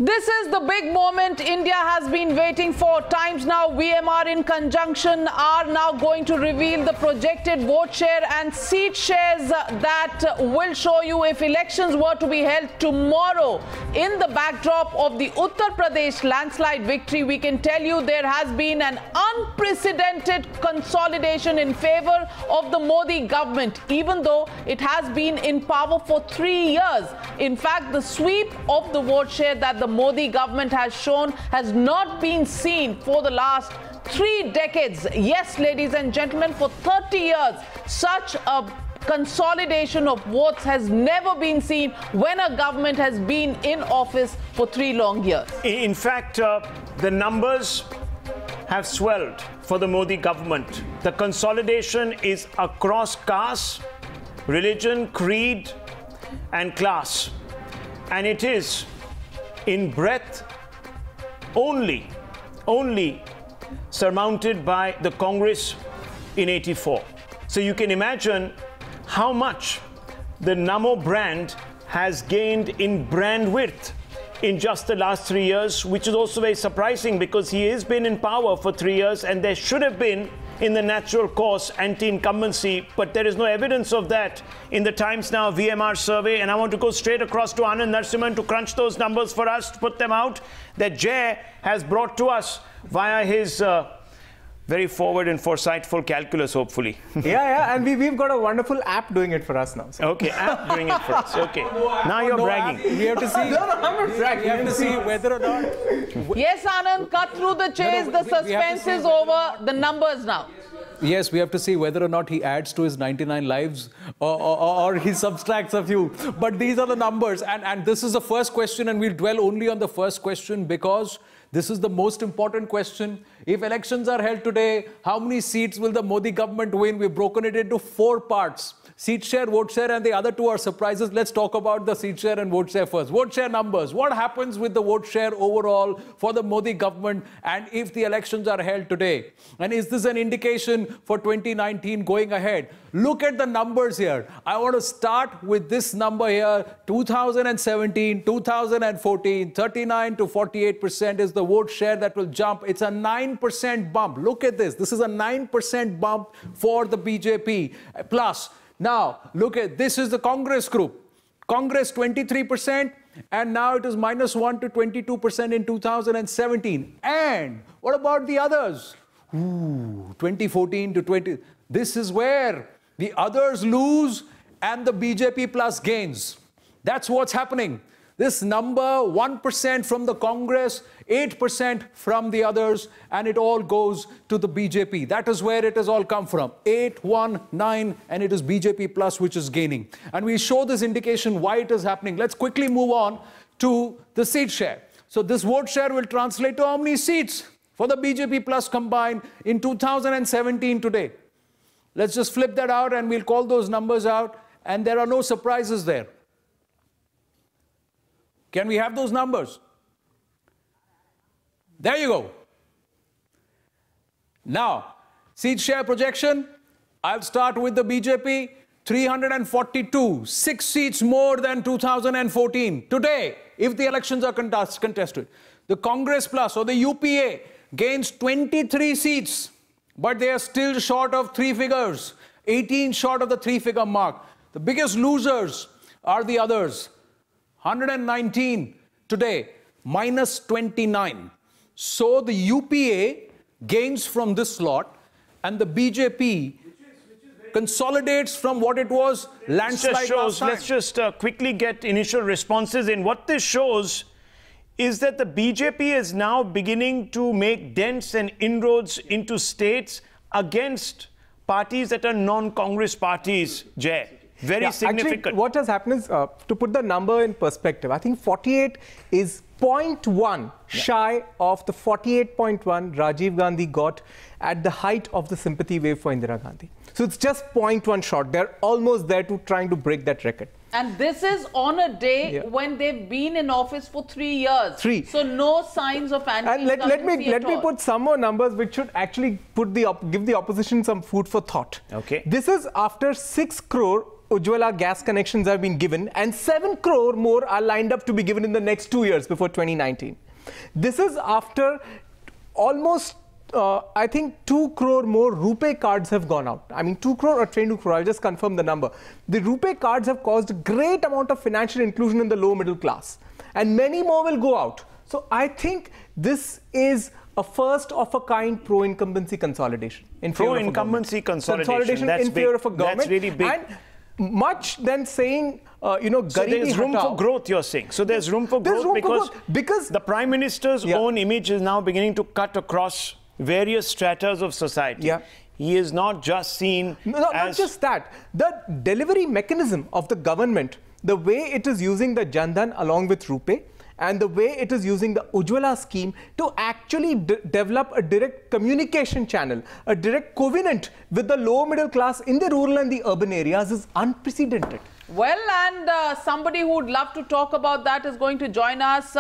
This is the big moment India has been waiting for. Times now, VMR in conjunction are now going to reveal the projected vote share and seat shares that will show you if elections were to be held tomorrow. In the backdrop of the Uttar Pradesh landslide victory, we can tell you there has been an unprecedented consolidation in favor of the Modi government, even though it has been in power for 3 years. In fact, the sweep of the vote share that the Modi government has shown has not been seen for the last 3 decades. Yes, ladies and gentlemen, for 30 years, such a consolidation of votes has never been seen when a government has been in office for 3 long years. In fact, the numbers have swelled for the Modi government. The consolidation is across caste, religion, creed, and class. And it is in breadth only surmounted by the Congress in '84. So you can imagine how much the Namo brand has gained in brand width in just the last 3 years, which is also very surprising because he has been in power for 3 years and there should have been, in the natural course, anti-incumbency, but there is no evidence of that in the Times Now VMR survey. And I want to go straight across to Anand Narasimhan to crunch those numbers for us, to put them out, that Jay has brought to us via his very forward and foresightful calculus, hopefully. yeah, and we've got a wonderful app doing it for us now. So. Okay, app doing it for us. Okay, now you're bragging. We have to see. No, I'm not bragging. We have to see whether or not. Yes, Anand, cut through the chase. The suspense is over. The numbers now. Yes, we have to see whether or not he adds to his 99 lives or he subtracts a few. But these are the numbers. And this is the first question, and we'll dwell only on the first question because this is the most important question. If elections are held today, how many seats will the Modi government win? We've broken it into 4 parts. Seat share, vote share, and the other 2 are surprises. Let's talk about the seat share and vote share first. Vote share numbers. What happens with the vote share overall for the Modi government and if the elections are held today? And is this an indication for 2019 going ahead? Look at the numbers here. I want to start with this number here. 2017, 2014, 39 to 48% is the vote share that will jump. It's a 9% bump. Look at this. This is a 9% bump for the BJP. Plus, now, look at this is the Congress group. Congress 23%, and now it is -1 to 22% in 2017. And what about the others? 2014 to 20. This is where the others lose and the BJP plus gains. That's what's happening. This number, 1% from the Congress, 8% from the others, and it all goes to the BJP. That is where it has all come from. 8, 1, 9, and it is BJP plus which is gaining. And we show this indication why it is happening. Let's quickly move on to the seat share. So this vote share will translate to how many seats for the BJP plus combined in 2017 today. Let's just flip that out and we'll call those numbers out, and there are no surprises there. Can we have those numbers? There you go. Now, seat share projection, I'll start with the BJP, 342, 6 seats more than 2014. Today, if the elections are contested, the Congress plus or the UPA gains 23 seats, but they are still short of 3 figures, 18 short of the 3-figure mark. The biggest losers are the others. 119 today, -29. So the UPA gains from this slot and the BJP consolidates from what it was landslide last time. Let's just quickly get initial responses in. What this shows is that the BJP is now beginning to make dents and inroads into states against parties that are non-Congress parties, Jay. Very significant. Actually, what has happened is, to put the number in perspective, I think 48 is 0.1 shy of the 48.1 Rajiv Gandhi got at the height of the sympathy wave for Indira Gandhi. So it's just 0.1 short. They're almost there to trying to break that record. And this is on a day when they've been in office for 3 years. So no signs of anti-incumbency. And let me put some more numbers which should actually give the opposition some food for thought. Okay. This is after 6 crore Ujjwala gas connections have been given, and 7 crore more are lined up to be given in the next 2 years before 2019. This is after almost I think 2 crore more RuPay cards have gone out. I mean 2 crore or 22 crore, I'll just confirm the number. The RuPay cards have caused a great amount of financial inclusion in the low middle class, and many more will go out. So I think this is a first of a kind pro-incumbency consolidation. Pro-incumbency consolidation. That's in favor of a government. That's really big. And much than saying, so there's room for growth, you're saying. So there's room for growth because the Prime Minister's own image is now beginning to cut across various stratas of society. He is not just seen not just that. The delivery mechanism of the government, the way it is using the Jan Dhan along with RuPay, and the way it is using the Ujjwala scheme to actually develop a direct communication channel, a direct covenant with the lower middle class in the rural and the urban areas is unprecedented. Well, and somebody who would love to talk about that is going to join us.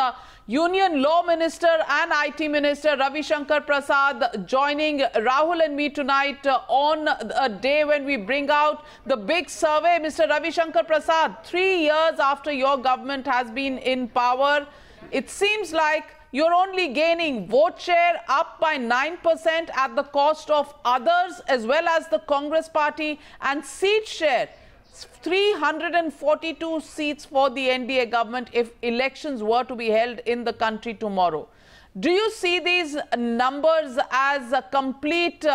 Union Law Minister and IT Minister Ravi Shankar Prasad joining Rahul and me tonight on a day when we bring out the big survey. Mr. Ravi Shankar Prasad, 3 years after your government has been in power, it seems like you're only gaining vote share up by 9% at the cost of others as well as the Congress party, and seat share 342 seats for the NDA government if elections were to be held in the country tomorrow. Do you see these numbers as a complete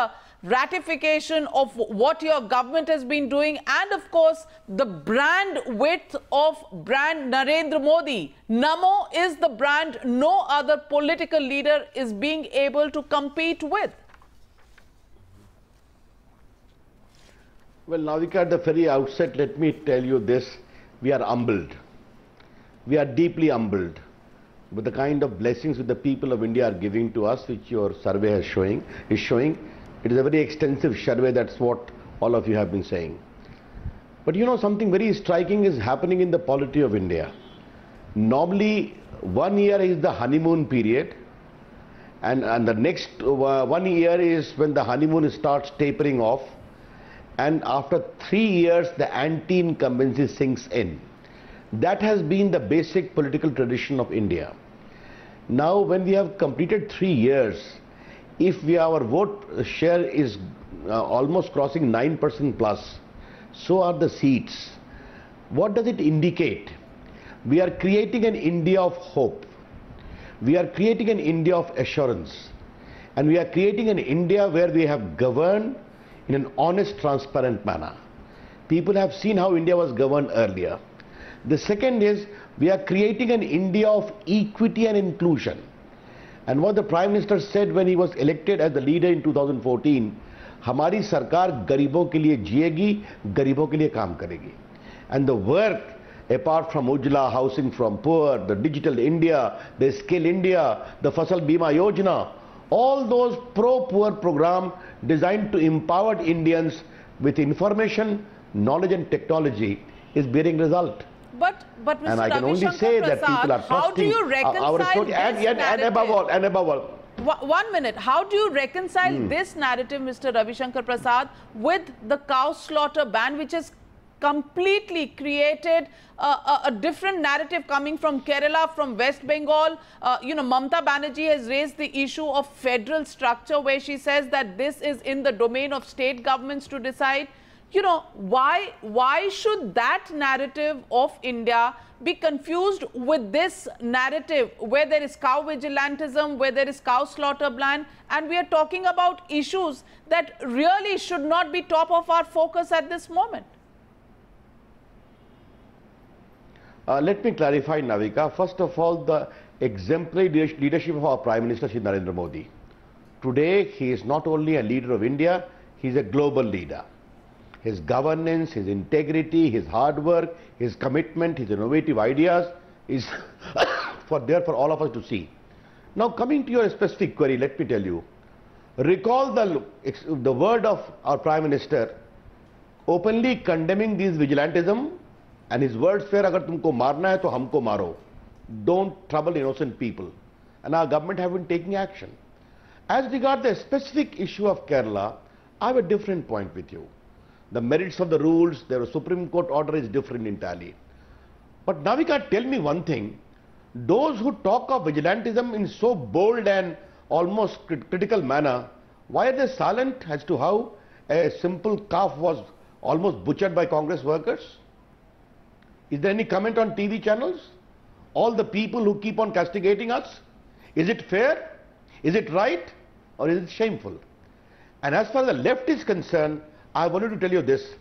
ratification of what your government has been doing, and of course the brand width of brand Narendra Modi? Namo is the brand no other political leader is being able to compete with. Well, Navika, at the very outset, let me tell you this. We are humbled. We are deeply humbled with the kind of blessings that the people of India are giving to us, which your survey is showing. It is a very extensive survey, that's what all of you have been saying. But you know, something very striking is happening in the polity of India. Normally, 1 year is the honeymoon period, and the next 1 year is when the honeymoon starts tapering off. And after 3 years, the anti-incumbency sinks in. That has been the basic political tradition of India. Now, when we have completed 3 years, if our vote share is almost crossing 9% plus, so are the seats. What does it indicate? We are creating an India of hope. We are creating an India of assurance. And we are creating an India where we have governed in an honest, transparent manner. People have seen how India was governed earlier. The second is, we are creating an India of equity and inclusion. And what the Prime Minister said when he was elected as the leader in 2014, हमारी सरकार गरीबों के लिए जिएगी, गरीबों के लिए काम करेगी. And the work, apart from Ujjwala, housing from poor, the digital India, the skill India, the Fasal Bima Yojana, all those pro-poor programs designed to empower Indians with information, knowledge and technology is bearing result. But Mr. And I can only Shankar say Prasad, that people are how do you reconcile and above all. 1 minute. How do you reconcile this narrative, Mr. Ravi Shankar Prasad, with the cow slaughter ban, which has completely created a different narrative coming from Kerala, from West Bengal? Mamata Banerjee has raised the issue of federal structure, where she says that this is in the domain of state governments to decide. Why should that narrative of India be confused with this narrative where there is cow vigilantism, where there is cow slaughter ban, and we are talking about issues that really should not be top of our focus at this moment? Let me clarify, Navika. First of all, the exemplary leadership of our Prime Minister Shri Narendra Modi. Today, he is not only a leader of India, he is a global leader. His governance, his integrity, his hard work, his commitment, his innovative ideas is there for all of us to see. Now, coming to your specific query, let me tell you, recall the word of our Prime Minister openly condemning these vigilantism, and his words were, "Agar tumko marna hai to humko maro. Don't trouble innocent people." And our government have been taking action. As regards the specific issue of Kerala, I have a different point with you. The merits of the rules, their Supreme Court order is different entirely. But Navika, tell me one thing. Those who talk of vigilantism in so bold and almost critical manner, why are they silent as to how a simple calf was almost butchered by Congress workers? Is there any comment on TV channels? All the people who keep on castigating us? Is it fair? Is it right? Or is it shameful? And as far as the left is concerned, I wanted to tell you this.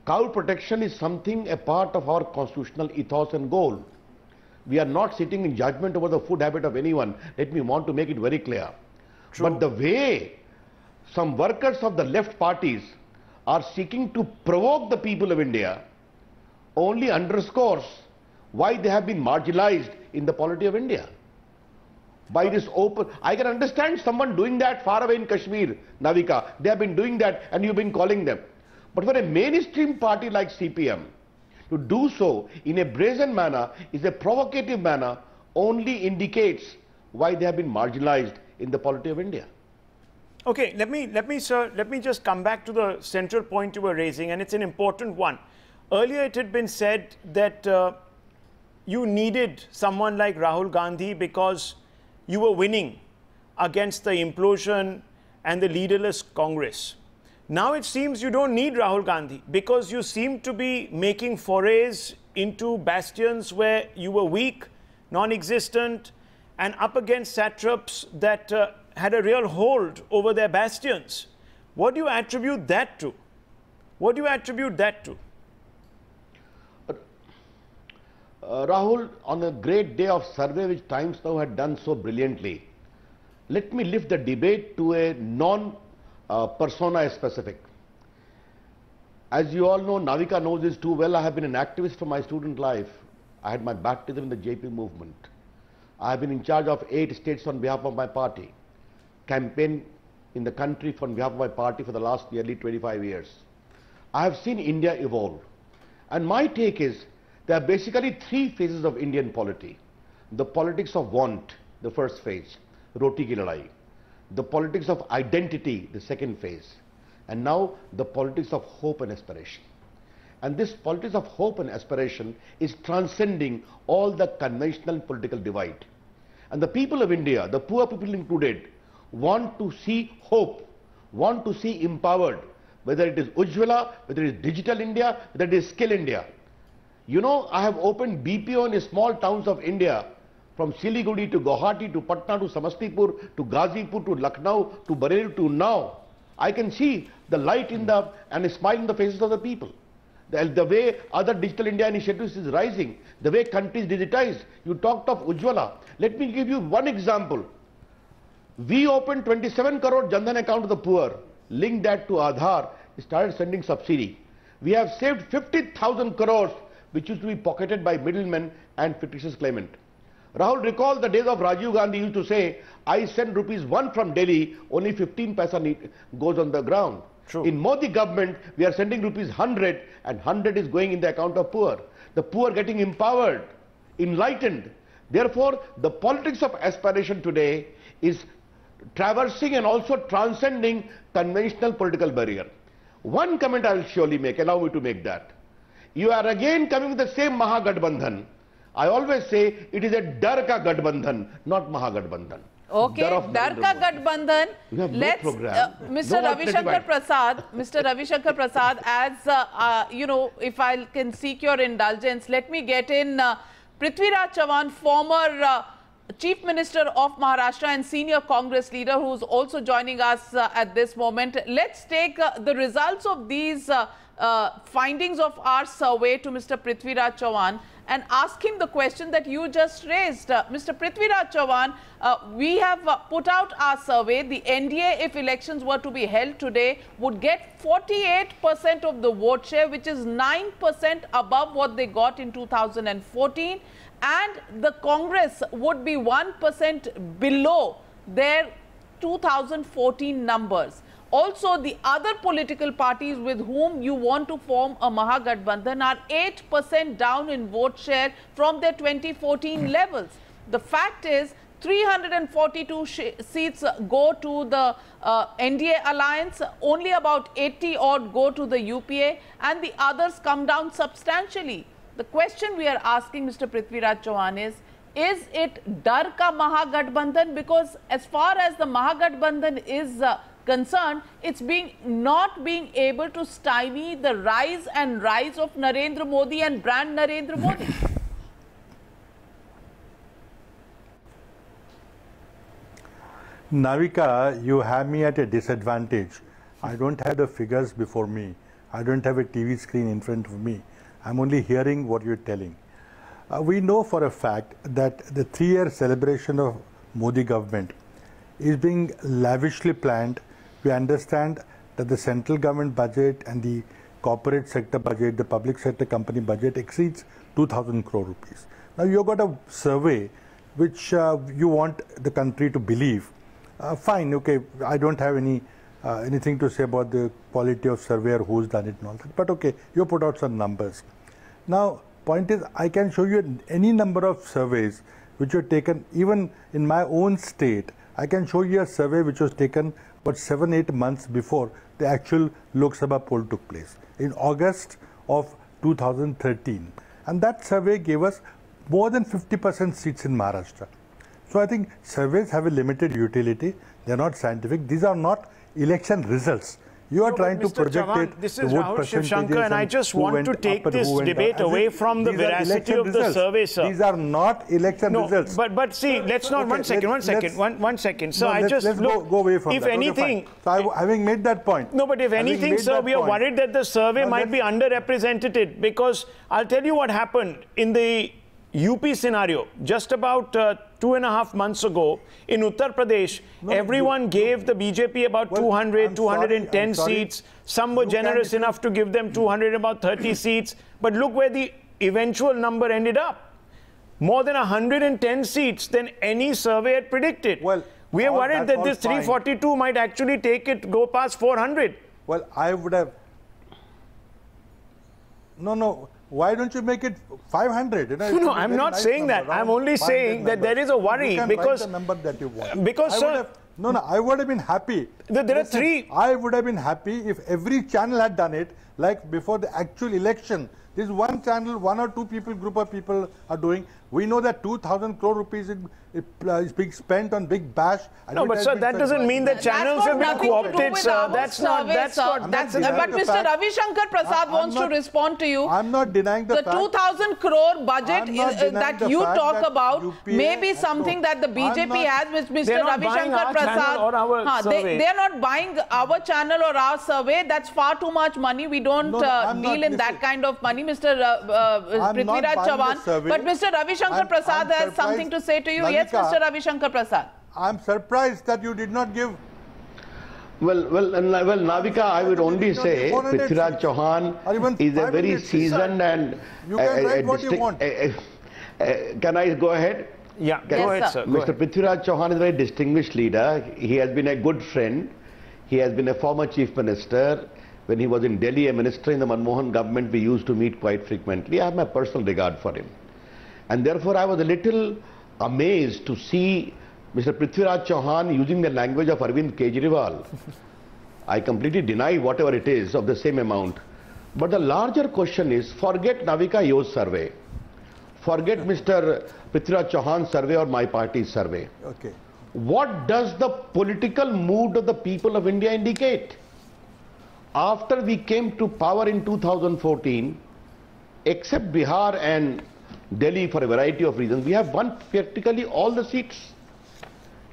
Cow protection is something a part of our constitutional ethos and goal. We are not sitting in judgment over the food habit of anyone. Let me want to make it very clear. True. But the way some workers of the left parties are seeking to provoke the people of India only underscores why they have been marginalized in the polity of India. By this open, I can understand someone doing that far away in Kashmir, Navika. They have been doing that and you've been calling them. But for a mainstream party like CPM, to do so in a brazen manner, is a provocative manner, only indicates why they have been marginalized in the polity of India. Okay, let me just come back to the central point you were raising, and it's an important one. Earlier it had been said that you needed someone like Rahul Gandhi because you were winning against the implosion and the leaderless Congress. Now it seems you don't need Rahul Gandhi because you seem to be making forays into bastions where you were weak, non-existent, and up against satraps that had a real hold over their bastions. What do you attribute that to? What do you attribute that to? Rahul, on a great day of survey which Times Now had done so brilliantly, let me lift the debate to a non-persona specific. As you all know, Navika knows this too well, I have been an activist from my student life. I had my baptism in the JP movement. I have been in charge of 8 states on behalf of my party, campaign in the country on behalf of my party for the last nearly 25 years. I have seen India evolve. And my take is, there are basically 3 phases of Indian polity. The politics of want, the first phase, roti ki ladai. The politics of identity, the second phase. And now the politics of hope and aspiration. And this politics of hope and aspiration is transcending all the conventional political divide. And the people of India, the poor people included, want to see hope, want to see empowered, whether it is Ujjwala, whether it is Digital India, whether it is Skill India. You know, I have opened BPO in small towns of India, from Siliguri to Guwahati to Patna to Samastipur to Ghazipur to Lucknow to Bareilly to now. I can see the light in the and a smile in the faces of the people. The way other Digital India initiatives is rising, the way countries digitize. You talked of Ujjwala. Let me give you one example. We opened 27 crore Jan Dhan account to the poor, linked that to Aadhaar, started sending subsidy. We have saved 50,000 crores which used to be pocketed by middlemen and fictitious claimant. Rahul, recall the days of Rajiv Gandhi used to say, I send ₹1 from Delhi, only 15 paisa goes on the ground. True. In Modi government, we are sending ₹100 and 100 is going in the account of poor. The poor getting empowered, enlightened. Therefore, the politics of aspiration today is traversing and also transcending conventional political barrier. One comment I will surely make, allow me to make that. You are again coming with the same Mahagathbandhan. I always say it is a Dar ka Gathbandhan, not Mahagathbandhan. Okay, Dar ka Gathbandhan. Let's, Mr. Ravi Shankar Prasad, as you know, if I can seek your indulgence, let me get in Prithviraj Chavan, former Chief Minister of Maharashtra and senior Congress leader, who's also joining us at this moment. Let's take the results of these findings of our survey to Mr. Prithviraj Chauhan and ask him the question that you just raised. Mr. Prithviraj Chauhan, we have put out our survey. The NDA, if elections were to be held today, would get 48% of the vote share, which is 9% above what they got in 2014. And the Congress would be 1% below their 2014 numbers. Also, the other political parties with whom you want to form a Mahagathbandhan are 8% down in vote share from their 2014 levels. The fact is, 342 seats go to the NDA alliance, only about 80 odd go to the UPA, and the others come down substantially. The question we are asking Mr. Prithviraj Chauhan is it Dar Ka Mahagathbandhan? Because as far as the Mahagathbandhan is concerned, it's not being able to stymie the rise of Narendra Modi and brand Narendra Modi. Navika, you have me at a disadvantage. I don't have the figures before me. I don't have a TV screen in front of me. I'm only hearing what you're telling. We know for a fact that the 3-year celebration of Modi government is being lavishly planned. We understand that the central government budget and the corporate sector budget, the public sector company budget exceeds 2,000 crore rupees. Now you've got a survey which you want the country to believe. Fine, okay, I don't have anything to say about the quality of survey or who's done it and all that, but okay, you put out some numbers. Now, point is, I can show you any number of surveys which were taken, even in my own state. I can show you a survey which was taken about 7-8 months before the actual Lok Sabha poll took place, in August of 2013. And that survey gave us more than 50% seats in Maharashtra. So I think surveys have a limited utility. They're not scientific. These are not election results. You are trying to project it. This is Rahul Shankar, and I just want to take this debate away from the veracity of the survey, sir. These are not election results. But see, let's not. One second. So I just look. Go away from if that. anything, so having made that point. No, but if anything, sir, we are worried that the survey might be underrepresented, because I'll tell you what happened in the UP scenario. Just about 2.5 months ago in Uttar Pradesh, everyone gave the BJP about 210 seats. Some were generous enough to give them 200, about 30 seats. But look where the eventual number ended up. More than 110 seats than any survey had predicted. Well, we are worried that this 342 might actually go past 400. Well, I would have... No. Why don't you make it 500? You know, no, I'm not saying that. I'm only saying that there is a worry, because the number that you want. Because sir, I would have been happy. There are three. I would have been happy if every channel had done it, like before the actual election. This one channel, 1 or 2 people, group of people are doing. We know that 2,000 crore rupees is being spent on big bash. No, but sir, that doesn't mean that channels have been co-opted, sir. That's not. But Mr. Ravi Shankar Prasad wants to respond to you. I'm not denying the fact. The 2,000 crore budget that you talk about may be something that the BJP has, which Mr. Ravi Shankar Prasad. They are not buying our channel or our survey. That's far too much money. We don't deal in that kind of money, Mr. Prithviraj Chauhan. But Mr. Ravi Shankar Prasad has something to say to you. Yes, Mr. Ravi Shankar Prasad. I'm surprised that you did not give. Well, Navika, I would only say Prithviraj Chauhan is a very seasoned and... You can write what you want. Can I go ahead? Yeah, go ahead, sir. Mr. Prithviraj Chauhan is a very distinguished leader. He has been a good friend. He has been a former chief minister. When he was in Delhi, a minister in the Manmohan government, we used to meet quite frequently. I have my personal regard for him. And therefore, I was a little amazed to see Mr. Prithviraj Chauhan using the language of Arvind Kejriwal. I completely deny whatever it is of the same amount. But the larger question is, forget Navika Yo's survey. Forget Mr. Prithviraj Chauhan's survey or my party's survey. Okay. What does the political mood of the people of India indicate? After we came to power in 2014, except Bihar and Delhi for a variety of reasons. We have won practically all the seats.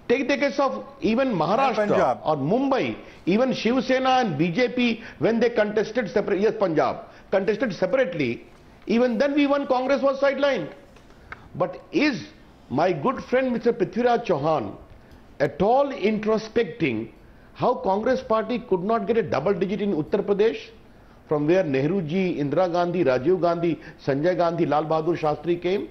Take the case of even Maharashtra or Mumbai, even Shiv Sena and BJP, when they contested separately, yes, Punjab, contested separately, even then we won, Congress was sidelined. But is my good friend Mr. Prithviraj Chauhan at all introspecting how Congress party could not get a double digit in Uttar Pradesh, from where Nehru ji, Indira Gandhi, Rajiv Gandhi, Sanjay Gandhi, Lal Bahadur Shastri came?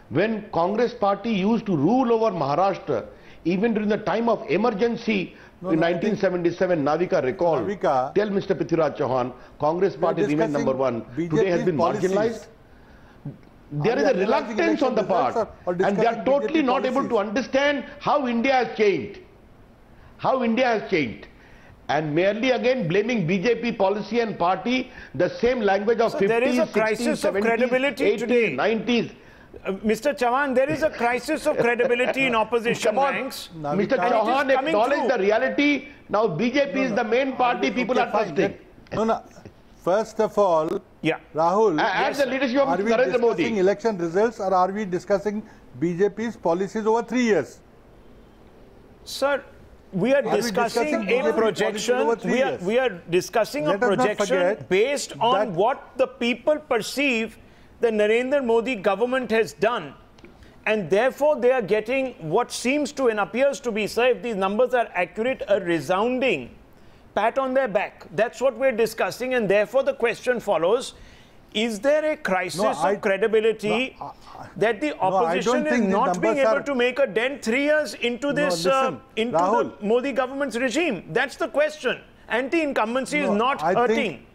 When Congress party used to rule over Maharashtra, even during the time of emergency in 1977, Navika recall, tell Mr. Prithviraj Chauhan, Congress party remained number one. Today has been marginalized. There is a reluctance on the part, and they are totally not able to understand how India has changed. How India has changed. And merely again blaming BJP policy and party, the same language of 50s, there is a 60s, crisis 70s, of credibility 80s, today. 90s. Mr. Chauhan, there is a crisis of credibility in opposition ranks. Mr. Chauhan acknowledged the reality. Now BJP is the main party people are trusting. No. First of all, Rahul, as the leadership of are we Narendra Modi discussing election results, or are we discussing BJP's policies over 3 years? Sir, we are discussing a projection. We are discussing a projection based on what the people perceive the Narendra Modi government has done, and therefore they are getting what seems to and appears to be, sir, if these numbers are accurate, a resounding pat on their back. That's what we're discussing, and therefore the question follows: is there a crisis of credibility that the opposition is not being able to make a dent 3 years into this into the Modi government's regime? That's the question. Anti-incumbency is not hurting.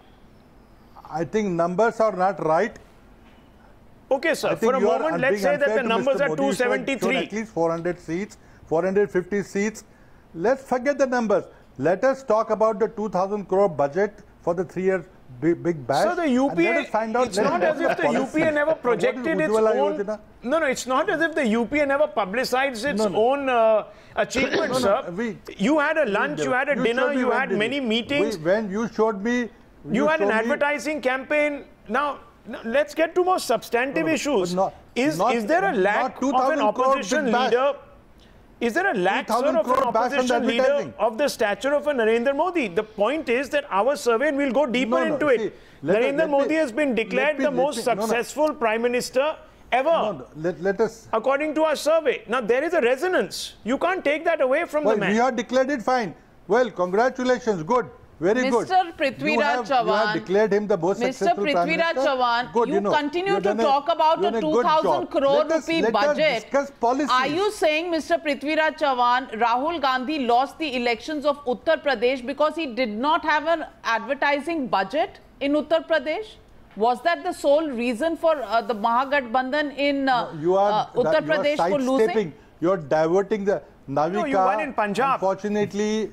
I think numbers are not right. Okay, sir. For a moment, let's say that the numbers are 273. At least 400 seats, 450 seats. Let's forget the numbers. Let us talk about the 2,000 crore budget for the 3 years big bash. So the UPA, it's not as if the UPA never projected its own. No, it's not as if the UPA never publicized its own achievements, sir. You had a lunch, you had a dinner, you had many meetings. When you showed me, you had an advertising campaign. Now, let's get to more substantive issues. Is there a lack of an opposition leader? Is there a lack, sir, of an opposition leader of the stature of a Narendra Modi? The point is that our survey, and we'll go deeper into it. Narendra Modi has been declared the most successful Prime Minister ever, let us, according to our survey. Now, there is a resonance. You can't take that away from the man. We have declared it fine. Well, congratulations. Good. Very good. Mr. Prithviraj Chauhan, you have declared him the most successful Prime Minister. Mr. Prithviraj Chauhan, you continue to talk about a 2,000 crore rupee budget. Let us discuss policies. Are you saying, Mr. Prithviraj Chauhan, Rahul Gandhi lost the elections of Uttar Pradesh because he did not have an advertising budget in Uttar Pradesh? Was that the sole reason for the Mahagathbandhan in Uttar Pradesh for losing? You are diverting the Navika. No, you won in Punjab. Unfortunately,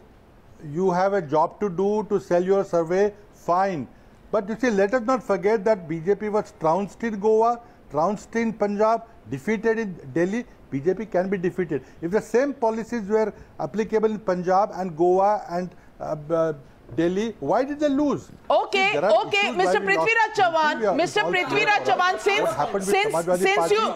you have a job to do to sell your survey, fine. But you see, let us not forget that BJP was trounced in Goa, trounced in Punjab, defeated in Delhi. BJP can be defeated. If the same policies were applicable in Punjab and Goa and Delhi, why did they lose? Okay, Mr. Prithviraj Chauhan,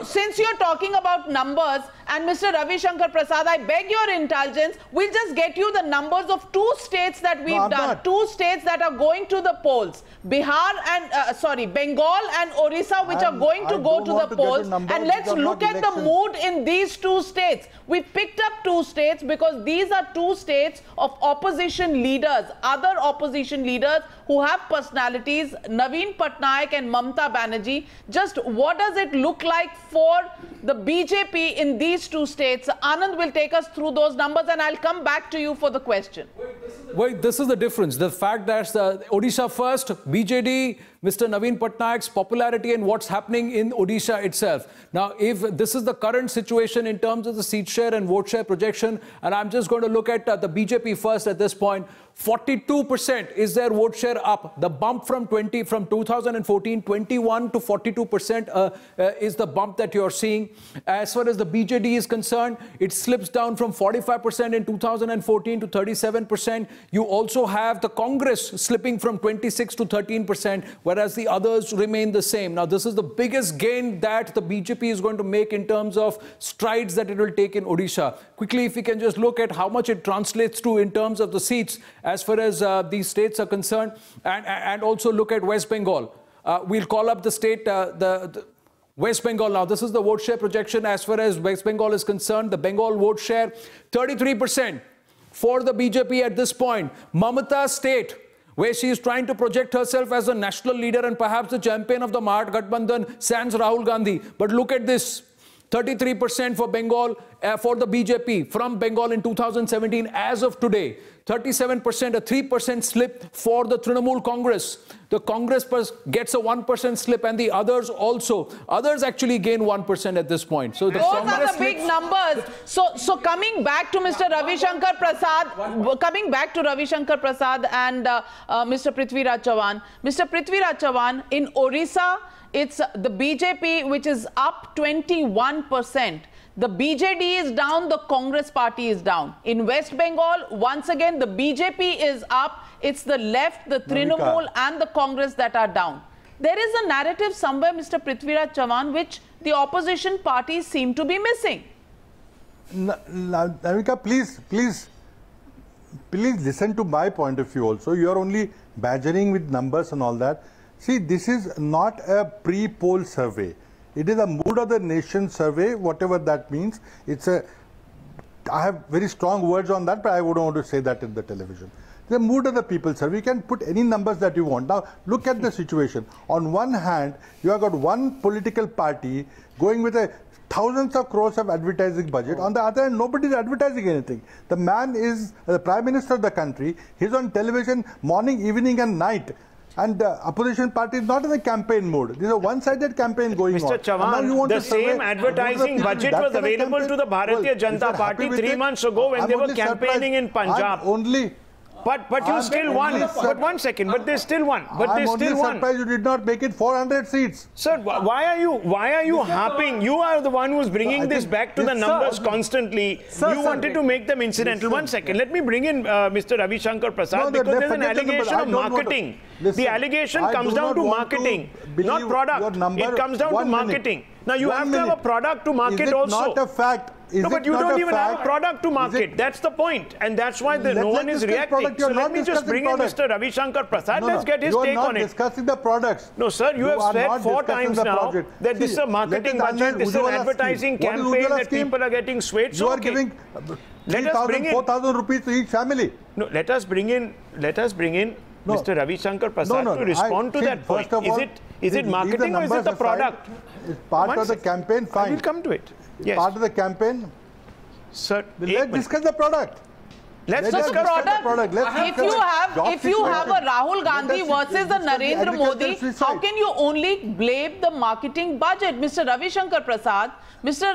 since you're talking about numbers, and Mr. Ravi Shankar Prasad, I beg your indulgence, we'll just get you the numbers of 2 states that we've done, 2 states that are going to the polls, Bihar and, Bengal and Orissa, which are going to go to the polls, and let's look at the mood in these 2 states. We picked up 2 states because these are 2 states of opposition leaders, other opposition leaders who have personalities, Naveen Patnaik and Mamta Banerjee. Just what does it look like for the BJP in these 2 states? Anand will take us through those numbers, and I'll come back to you for the question. Wait, this is the difference. The fact that Odisha first, BJD, Mr. Naveen Patnaik's popularity and what's happening in Odisha itself. Now, if this is the current situation in terms of the seat share and vote share projection, and I'm just going to look at the BJP first at this point, 42% is their vote share up. The bump from 2014, 21 to 42% is the bump that you're seeing. As far as the BJD is concerned, it slips down from 45% in 2014 to 37%. You also have the Congress slipping from 26 to 13%, whereas the others remain the same. Now, this is the biggest gain that the BJP is going to make in terms of strides that it will take in Odisha. Quickly, if we can just look at how much it translates to in terms of the seats as far as these states are concerned, and also look at West Bengal. We'll call up the state, the West Bengal now. This is the vote share projection as far as West Bengal is concerned. The Bengal vote share, 33% for the BJP at this point. Mamata state, where she is trying to project herself as a national leader and perhaps the champion of the Mahat Gathbandhan, sans Rahul Gandhi. But look at this. 33% for Bengal, for the BJP from Bengal in 2017 as of today. 37%, a 3% slip for the Trinamool Congress. The Congress gets a 1% slip and the others also. Others actually gain 1% at this point. So those are the big numbers. So coming back to Mr. Ravi Shankar Prasad, and Mr. Prithviraj Chavan. Mr. Prithviraj Chavan, in Orissa, it's the BJP which is up 21%. The BJD is down, the Congress party is down. In West Bengal, once again, the BJP is up. It's the left, the Trinamool and the Congress that are down. There is a narrative somewhere, Mr. Prithviraj Chavan, which the opposition parties seem to be missing. Navika, please listen to my point of view also. You are only badgering with numbers and all that. See, this is not a pre-poll survey. It is a mood of the nation survey, whatever that means. I have very strong words on that, but I wouldn't want to say that in the television. The mood of the people survey. You can put any numbers that you want. Now, look at the situation. On one hand, you have got one political party going with thousands of crores of advertising budget. On the other hand, nobody is advertising anything. The man is the Prime Minister of the country. He's on television morning, evening and night. And the opposition party is not in a campaign mode. There's a one-sided campaign going Mr. on. Chavan, the same advertising budget was available to the Bharatiya Janata Party 3 months ago when they were campaigning in Punjab. But you still won. But 1 second. But they still won. But they still won. I'm surprised you did not make it 400 seats. Sir, why are you harping? You are the one who's bringing this back to the numbers constantly. You wanted to make them incidental. 1 second. Let me bring in Mr. Ravi Shankar Prasad, because there's an allegation of marketing. The allegation comes down to marketing, not product. It comes down to marketing. Now you have to have a product to market also. Is it not a fact? No, but you don't even have a product to market. That's the point. And that's why no one is reacting. So let me just bring in Mr. Ravi Shankar Prasad. Let's get his take on it. You are not discussing the products. No, sir, you have said 4 times now that this is a marketing budget, this is an advertising campaign, that people are getting swayed. You are giving 3,000, 4,000 rupees to each family. No, let us bring in Mr. Ravi Shankar Prasad to respond to that point. Is it marketing or is it the product? It's part of the campaign, fine. I will come to it. Yes. Part of the campaign. Sir, let's discuss the product. Let's discuss the product. If you have a Rahul Gandhi versus a Narendra Modi, how can you only blame the marketing budget? Mr. Ravi Shankar Prasad, Mr.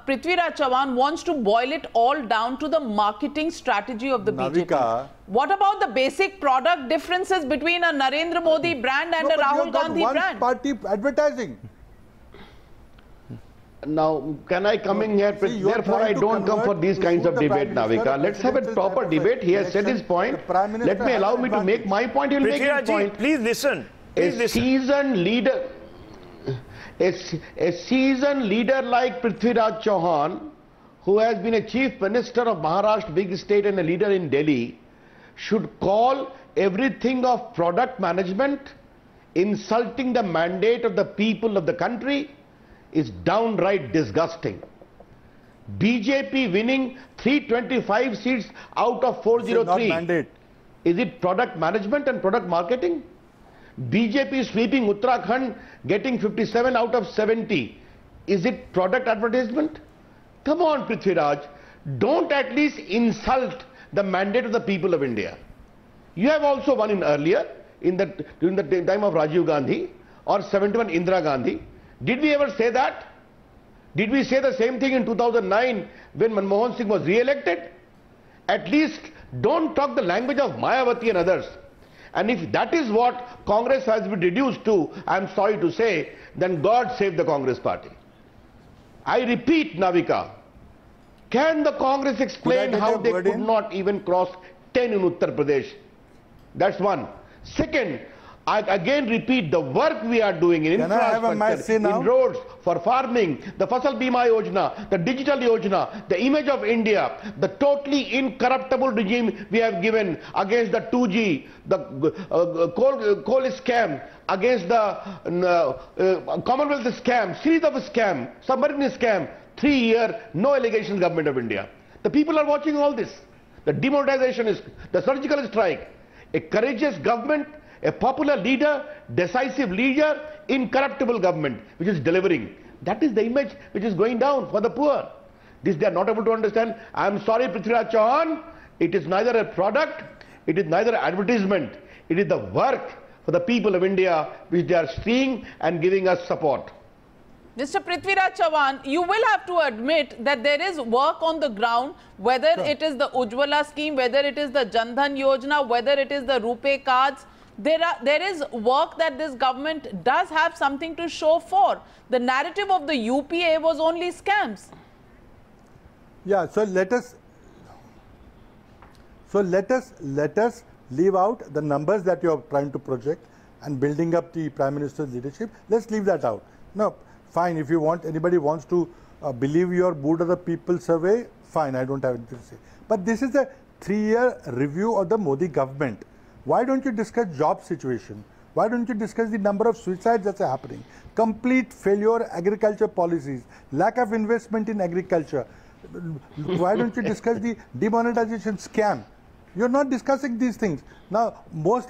Prithviraj Chavan wants to boil it all down to the marketing strategy of the BJP. What about the basic product differences between a Narendra Modi brand and a Rahul Gandhi brand? Party advertising. Now, can I come in here? Therefore, I don't come for these kinds of debate, Navika. Let's have a proper debate. He has said his point. Let me allow me to make my point. He will make his point. Please listen. A seasoned leader like Prithviraj Chauhan, who has been a chief minister of Maharashtra, big state, and a leader in Delhi, should call everything of product management, insulting the mandate of the people of the country, is downright disgusting. BJP winning 325 seats out of 403. Is it product management and product marketing? BJP sweeping Uttarakhand, getting 57 out of 70. Is it product advertisement? Come on, Prithviraj. Don't at least insult the mandate of the people of India. You have also won in earlier, during the time of Rajiv Gandhi or 71 Indira Gandhi. Did we ever say that? Did we say the same thing in 2009 when Manmohan Singh was re-elected? At least don't talk the language of Mayawati and others. And if that is what Congress has been reduced to, I am sorry to say, then God save the Congress party. I repeat, Navika, can the Congress explain how they could not even cross 10 in Uttar Pradesh. That's one. Second, I again repeat, the work we are doing in infrastructure, in roads, for farming, the Fasal Bima Yojana, the digital Yojana, the image of India, the totally incorruptible regime we have given against the 2G, the coal scam, against the Commonwealth scam, series of scam, submarine scam, 3-year, no allegations government of India. The people are watching all this. The demonetization is, the surgical strike, a courageous government, a popular leader, decisive leader, incorruptible government which is delivering. That is the image which is going down for the poor. This they are not able to understand. I am sorry, Prithviraj Chauhan, it is neither a product, it is neither an advertisement, it is the work for the people of India which they are seeing and giving us support. Mr. Prithviraj Chauhan, you will have to admit that there is work on the ground, whether it is the Ujjwala scheme, whether it is the Jan Dhan Yojana, whether it is the RuPay cards. There is work that this government does have something to show for. The narrative of the UPA was only scams. Yeah, so let us leave out the numbers that you are trying to project and building up the Prime Minister's leadership. Let's leave that out. No, fine, if you want, anybody wants to believe your Mood of the People survey, fine, I don't have anything to say. But this is a 3-year review of the Modi government. Why don't you discuss job situation? Why don't you discuss the number of suicides that's happening? Complete failure agriculture policies, lack of investment in agriculture. Why don't you discuss the demonetization scam? You're not discussing these things. Now,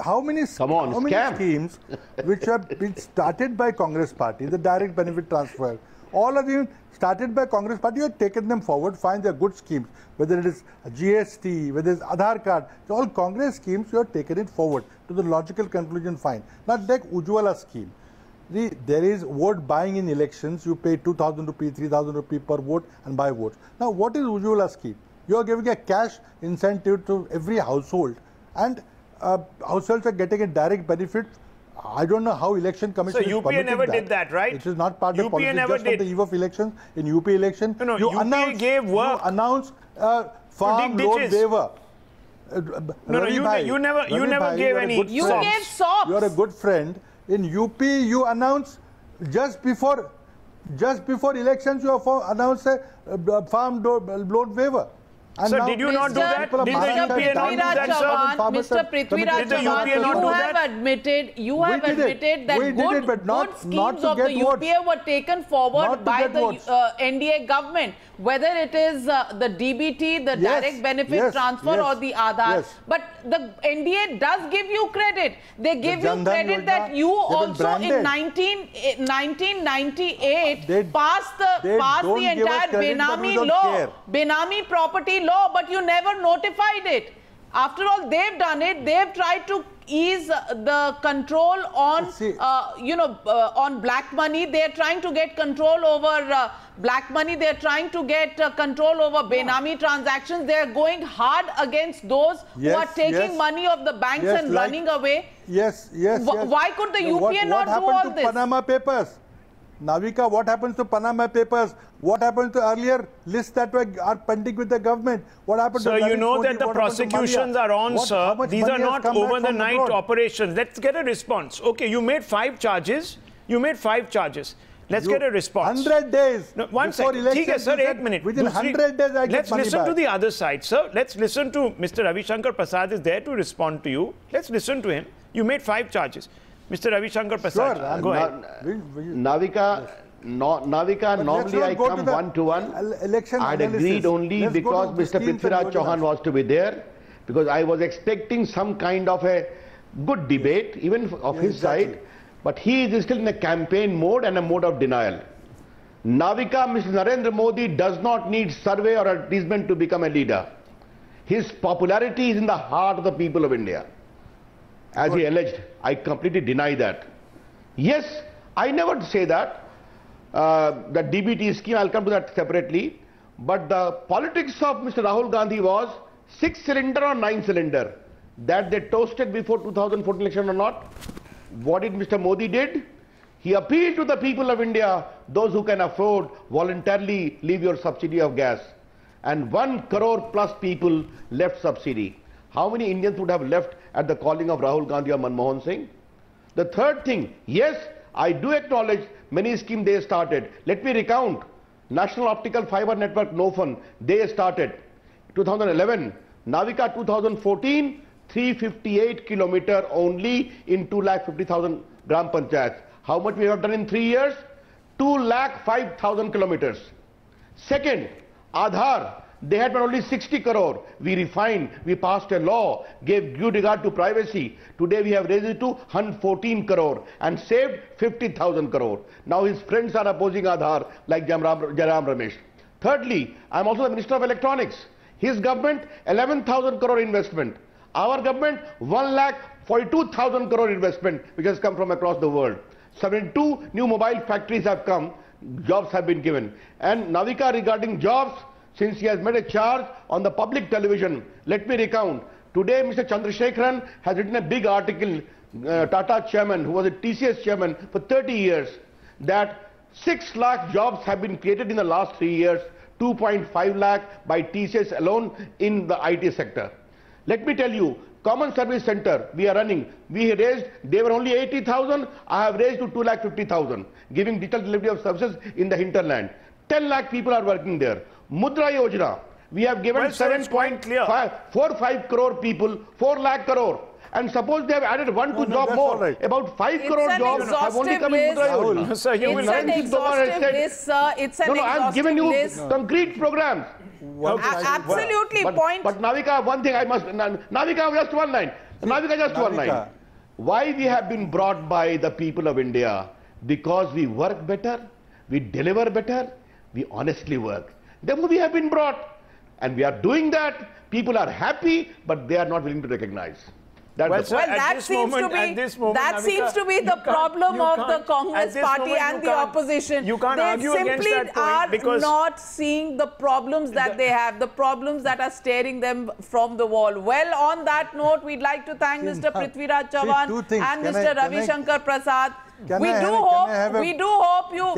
how many schemes which have been started by Congress party, the direct benefit transfer, all of them started by Congress party, you have taken them forward, find they're good schemes, whether it is GST, whether it's Aadhaar card, all Congress schemes, you have taken it forward to the logical conclusion, fine. Now take Ujjwala scheme. There is vote buying in elections, you pay 2,000 rupees, 3,000 rupees per vote and buy votes. Now what is Ujjwala scheme? You are giving a cash incentive to every household, and households are getting a direct benefit. I don't know how election commission is UPA never did that, right? It is not part of UPA politics. never just did. on the eve of election, in UP election, you UPA announced, gave work. You announced farm loan waiver. You never gave any. You gave SOPs. You are a good friend. In UP, you announced just before elections, you have announced a farm loan waiver. And sir, did you not do that? Did the UPA not do that, sir? Mr. Prithviraj Chauhan, you have admitted that good schemes of the UPA were taken forward by the NDA government, whether it is the DBT, the direct benefit transfer or the Aadhaar. But the NDA does give you credit. They give you credit that you also in 1998 passed the entire Benami law, Benami property law, but you never notified it. After all, they've done it. They've tried to ease the control on, on black money. They're trying to get control over black money. They're trying to get control over Benami transactions. They're going hard against those who are taking money of the banks and running away. Why could the UPA not do all this? Panama Papers? Navika, what happens to Panama Papers? What happened to earlier lists that are pending with the government? What happened to... Sir, you know that the prosecutions are on, sir. These are not over-the-night operations. Let's get a response. Okay, you made 5 charges. Let's get a response. 100 days. No, one second. Okay, sir, 8 minutes. Within 100 days, I get Let's money listen back. to the other side, sir. Let's listen to Mr. Ravi Shankar Prasad is there to respond to you. Let's listen to him. You made 5 charges. Mr. Ravi Shankar Prasad, go ahead. Navika, normally I come one-to-one. I had agreed only because Mr. Prithviraj Chauhan was to be there, because I was expecting some kind of a good debate, even of his side, but he is still in a campaign mode and a mode of denial. Navika, Mr. Narendra Modi does not need survey or advertisement to become a leader. His popularity is in the heart of the people of India. As he alleged, I completely deny that. Yes, I never say that. The DBT scheme, I'll come to that separately. But the politics of Mr. Rahul Gandhi was 6-cylinder or 9-cylinder. That they toasted before 2014 election or not. What did Mr. Modi did? He appealed to the people of India, those who can afford, voluntarily leave your subsidy of gas. And 1 crore plus people left subsidy. How many Indians would have left at the calling of Rahul Gandhi or Manmohan Singh? The third thing, yes, I do acknowledge many schemes they started. Let me recount. National Optical Fiber Network, NOFN, they started. 2011, Navika 2014, 358 kilometer only in 250,000 gram panchayats. How much we have done in 3 years? 205,000 kilometers. Second, Aadhaar, they had only 60 crore. We refined, we passed a law, gave due regard to privacy. Today we have raised it to 114 crore and saved 50,000 crore. Now his friends are opposing Aadhaar like Jairam Ramesh. Thirdly, I am also the Minister of Electronics. His government, 11,000 crore investment. Our government, 1,42,000 crore investment, which has come from across the world. 72 new mobile factories have come, jobs have been given. And Navika, regarding jobs, since he has made a charge on the public television, let me recount. Today, Mr. Chandrasekharan has written a big article, Tata chairman, who was a TCS chairman for 30 years, that 6 lakh jobs have been created in the last 3 years, 2.5 lakh by TCS alone in the IT sector. Let me tell you, Common Service Center we are running, we raised, they were only 80,000, I have raised to 2,50,000, giving digital delivery of services in the hinterland. 10 lakh people are working there. Mudra Yojana, we have given 7.45 crore people, 4 lakh crore. And suppose they have added one job more, right. About 5 crore jobs have only come in Mudra Yojana. Sir, you will not keep list, sir. It's an I am giving you concrete programs. Absolutely, point. But Navika, one thing I must, Navika, just one line. Navika, just one line. Why we have been brought by the people of India? Because we work better, we deliver better, we honestly work. Therefore, we have been brought. And we are doing that. People are happy, but they are not willing to recognize. That seems to be the problem of the Congress party and the opposition. You can't argue against that point because they simply are not seeing the problems that they have, the problems that are staring them from the wall. Well, on that note, we'd like to thank Mr. Prithviraj Chavan and Mr. Ravi Shankar Prasad. We do hope you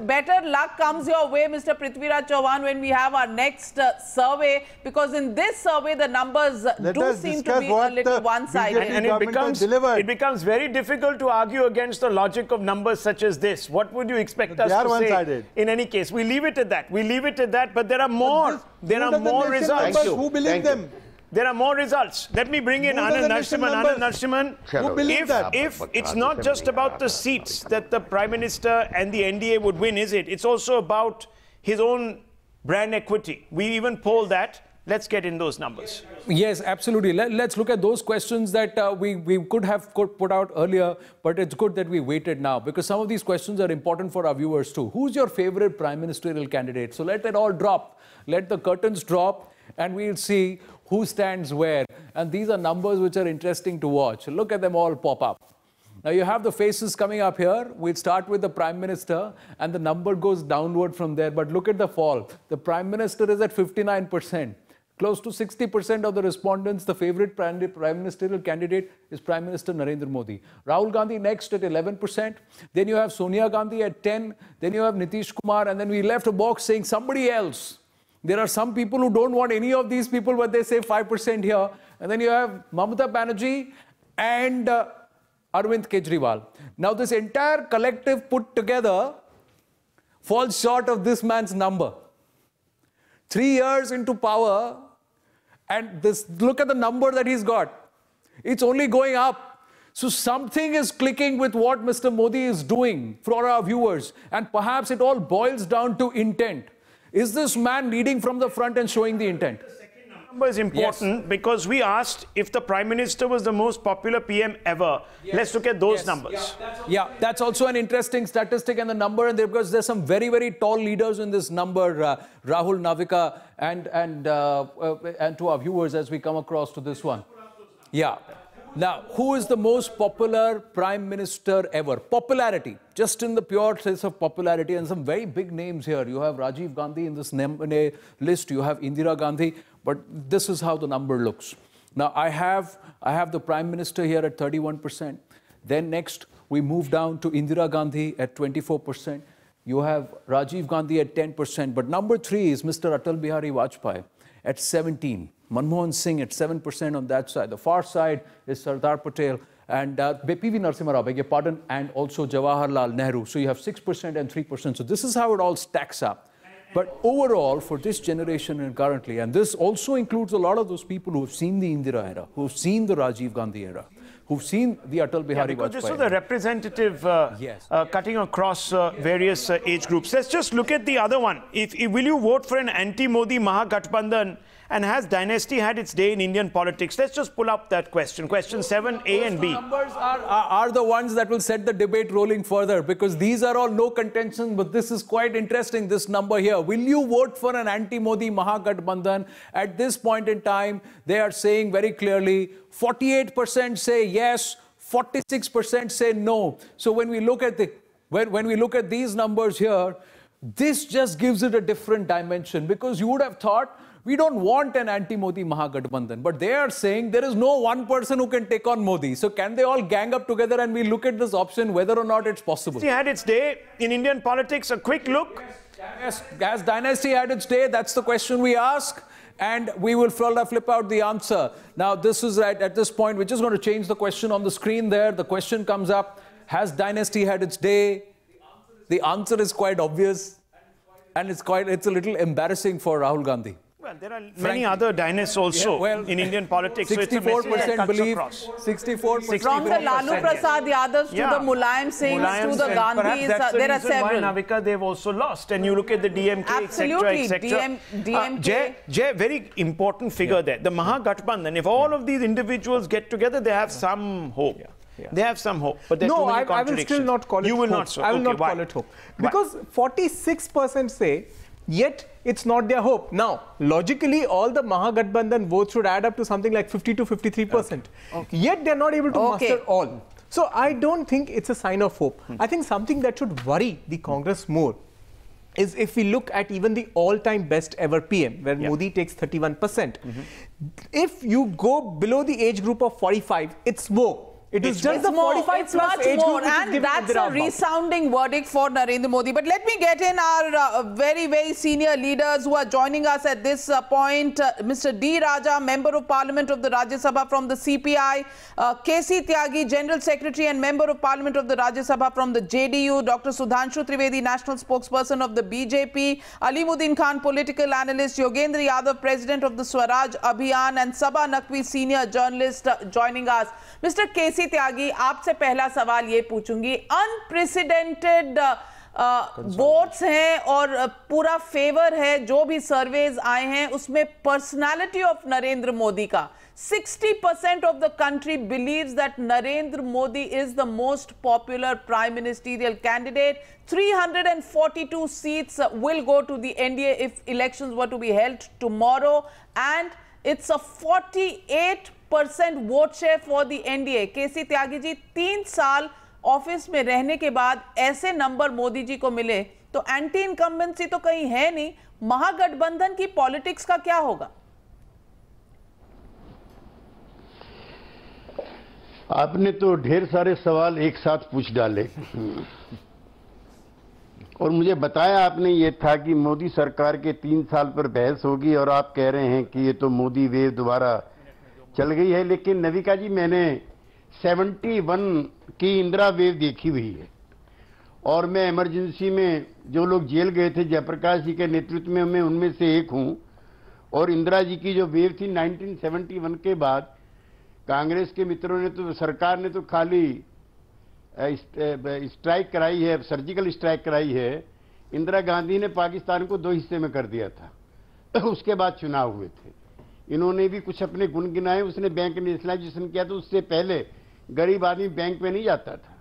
better luck comes your way, Mr. Prithviraj Chavan, when we have our next survey, because in this survey the numbers do seem to be a little one-sided. And it becomes very difficult to argue against the logic of numbers such as this. What would you expect us to say? In any case, we leave it at that. We leave it at that, but there are more. There are more results. Who believe them? There are more results. Let me bring in Anand Narasimhan. If it's not just about the seats that the Prime Minister and the NDA would win, is it? It's also about his own brand equity. We even polled that. Let's get in those numbers. Yes, absolutely. Let's look at those questions that we could have put out earlier, but it's good that we waited now because some of these questions are important for our viewers too. Who's your favorite Prime Ministerial candidate? So let it all drop. Let the curtains drop and we'll see who stands where. And these are numbers which are interesting to watch. Look at them all pop up. Now you have the faces coming up here. We'll start with the Prime Minister and the number goes downward from there. But look at the fall. The Prime Minister is at 59%. Close to 60% of the respondents, the favorite Prime Ministerial candidate is Prime Minister Narendra Modi. Rahul Gandhi next at 11%. Then you have Sonia Gandhi at 10%. Then you have Nitish Kumar. And then we left a box saying somebody else. There are some people who don't want any of these people, but they say 5% here. And then you have Mamata Banerjee and Arvind Kejriwal. Now this entire collective put together falls short of this man's number. 3 years into power, and look at the number that he's got. It's only going up. So something is clicking with what Mr. Modi is doing for our viewers. And perhaps it all boils down to intent. Is this man leading from the front and showing the intent? The second number is important because we asked if the Prime Minister was the most popular PM ever. Let's look at those numbers. Yeah, that's also an interesting statistic and the number, and because there's some very, very tall leaders in this number, Rahul, Navika, and to our viewers as we come across to this one. Yeah. Now, who is the most popular Prime Minister ever? Popularity, just in the pure sense of popularity, and some very big names here. You have Rajiv Gandhi in this list, you have Indira Gandhi, but this is how the number looks. Now, I have the Prime Minister here at 31%. Then next, we move down to Indira Gandhi at 24%. You have Rajiv Gandhi at 10%. But number 3 is Mr. Atal Bihari Vajpayee at 17%. Manmohan Singh at 7% on that side. The far side is Sardar Patel and P.V. Narasimha Rao, beg your pardon, and also Jawaharlal Nehru. So you have 6% and 3%. So this is how it all stacks up. But overall, for this generation and currently, and this also includes a lot of those people who have seen the Indira era, who have seen the Rajiv Gandhi era, who've seen the Atal Bihari Vajpayee. Because this was a representative cutting across various age groups. Let's just look at the other one. Will you vote for an anti-Modi Mahagathbandhan? And has dynasty had its day in Indian politics? Let's just pull up that question. Question 7, A and B. Numbers are the ones that will set the debate rolling further, because these are all no contention, but this is quite interesting, this number here. Will you vote for an anti-Modi Mahagathbandhan? At this point in time, they are saying very clearly, 48% say yes, 46% say no. So when we look at when we look at these numbers here, this just gives it a different dimension, because you would have thought we don't want an anti-Modi Mahagathbandhan, but they are saying there is no one person who can take on Modi. So can they all gang up together and we look at this option, whether or not it's possible? Dynasty had its day in Indian politics. A quick look. Yes, has dynasty had its day? That's the question we ask. And we will flip out the answer. Now, this is right at this point. We're just going to change the question on the screen there. The question comes up, has dynasty had its day? The answer is quite obvious. And it's a little embarrassing for Rahul Gandhi. Well, there are many other dynasts also in Indian politics. 64% believe, 64%. From the Lalu Prasad Yadav to the Mulayam Singhs to the Gandhis, there are several. Navika, they've also lost. And you look at the DMK, absolutely, etc. DMK. Jay, very important figure there. The Mahagathbandhan, if all of these individuals get together, they have some hope. They have some hope, but there's too many contradictions. I will still not call it hope. You will not. So. I will not call it hope. Because 46% say, yet it's not their hope. Now, logically, all the Mahagathbandhan votes should add up to something like 50 to 53%. Okay. Yet they're not able to muster all. So I don't think it's a sign of hope. I think something that should worry the Congress more is if we look at even the all-time best ever PM, where Modi takes 31%. If you go below the age group of 45, it's more. It is just the 45 plus age group, and that's a resounding verdict for Narendra Modi. But let me get in our very, very senior leaders who are joining us at this point. Mr. D. Raja, Member of Parliament of the Rajya Sabha from the CPI. K.C. Tyagi, General Secretary and Member of Parliament of the Rajya Sabha from the JDU. Dr. Sudhanshu Trivedi, National Spokesperson of the BJP. Alimuddin Khan, Political Analyst. Yogendra Yadav, President of the Swaraj Abhiyan. And Sabha Naqvi, Senior Journalist, joining us. Mr. K.C. त्यागी, आपसे पहला सवाल ये पूछूंगी, unprecedented votes हैं और पूरा favour है, जो भी सर्वेज आए हैं उसमें पर्सनालिटी ऑफ नरेंद्र मोदी का 60% of the country believes that Narendra Modi is the most popular prime ministerial candidate. 342 seats will go to the NDA if elections were to be held tomorrow, and it's a 48% vote share for the NDA. KC Tyagi ji, 3 साल office में रहने के बाद ऐसे number Modi ji को मिले तो anti incumbency तो कहीं है नहीं, महागठबंधन की पॉलिटिक्स का क्या होगा? आपने तो ढेर सारे सवाल एक साथ पूछ डाले और मुझे बताया आपने ये था कि मोदी सरकार के 3 साल पर बहस होगी और आप कह रहे हैं कि ये तो मोदी वेव दोबारा चल गई है। लेकिन नविका जी, मैंने 71 की इंदिरा वेव देखी हुई है और मैं इमरजेंसी में जो लोग जेल गए थे जयप्रकाश जी के नेतृत्व में, मैं उनमें से एक हूं। और इंदिरा जी की जो वेव थी 1971 के बाद, कांग्रेस के मित्रों ने तो, सरकार ने तो खाली स्ट्राइक कराई है, सर्जिकल स्ट्राइक कराई है। इंदिरा गांधी ने पाकिस्तान को 2 हिस्से में कर दिया था। उसके बाद चुनाव हुए थे, इन्होंने भी कुछ अपने गुण गिनाए। उसने बैंक नेशनलाइजेशन किया, तो उससे पहले गरीब आदमी बैंक पे नहीं जाता था।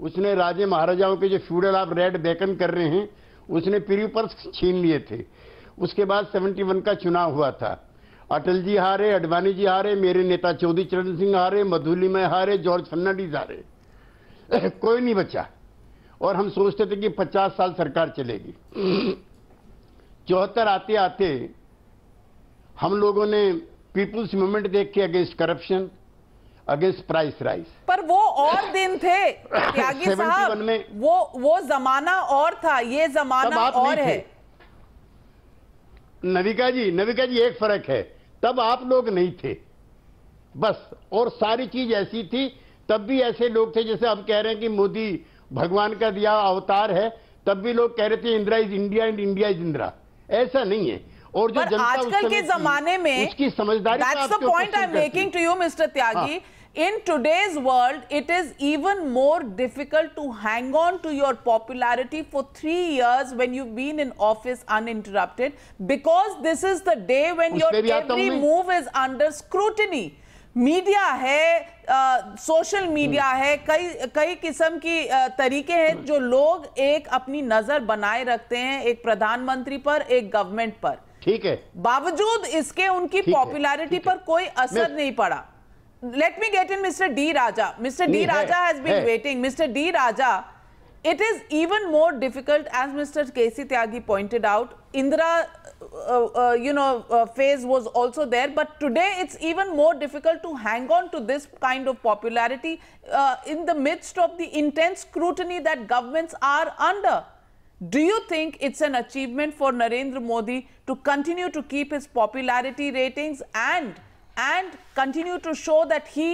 उसने राजे महाराजाओं के जो फ्यूडल आप रेड बेकन कर रहे हैं, उसने प्री पर्स छीन लिए थे। उसके बाद 71 का चुनाव हुआ था, अटल जी हारे, अडवाणी जी हारे, मेरे नेता चौधरी चरण सिंह हारे, मधुलिमा हारे, जॉर्ज फर्नांडिस हारे, कोई नहीं बचा। और हम सोचते थे कि 50 साल सरकार चलेगी। 74 आते आते हम लोगों ने पीपुल्स मूवमेंट देख के against corruption, against price rise. पर वो और दिन थे त्यागी साहब, वो जमाना और था, ये जमाना और है। नविका जी एक फर्क है, तब आप लोग नहीं थे बस, और सारी चीज ऐसी थी। तब भी ऐसे लोग थे, जैसे अब कह रहे हैं कि मोदी भगवान का दिया अवतार है, तब भी लोग कह रहे थे Indira is India and India is Indira. ऐसा नहीं है। और जो जनता आजकल के जमाने में उसकी समझदारी, that's the point I am making to you mister Tyagi. In today's world, it is even more difficult to hang on to your popularity for 3 years when you've been in office uninterrupted, because this is the day when your every move is under scrutiny. Media है, social media है, कई किस्म की तरीके हैं जो लोग एक अपनी नजर बनाए रखते हैं एक प्रधानमंत्री पर, एक गवर्नमेंट पर। ठीक है, बावजूद इसके उनकी पॉपुलैरिटी पर कोई असर नहीं पड़ा। Let me get in Mr. D. Raja. Mr. D. Raja has been waiting. Mr. D. Raja, it is even more difficult, as Mr. K.C. Tyagi pointed out. Indira, phase was also there, but today it's even more difficult to hang on to this kind of popularity in the midst of the intense scrutiny that governments are under. Do you think it's an achievement for Narendra Modi to continue to keep his popularity ratings and continue to show that he,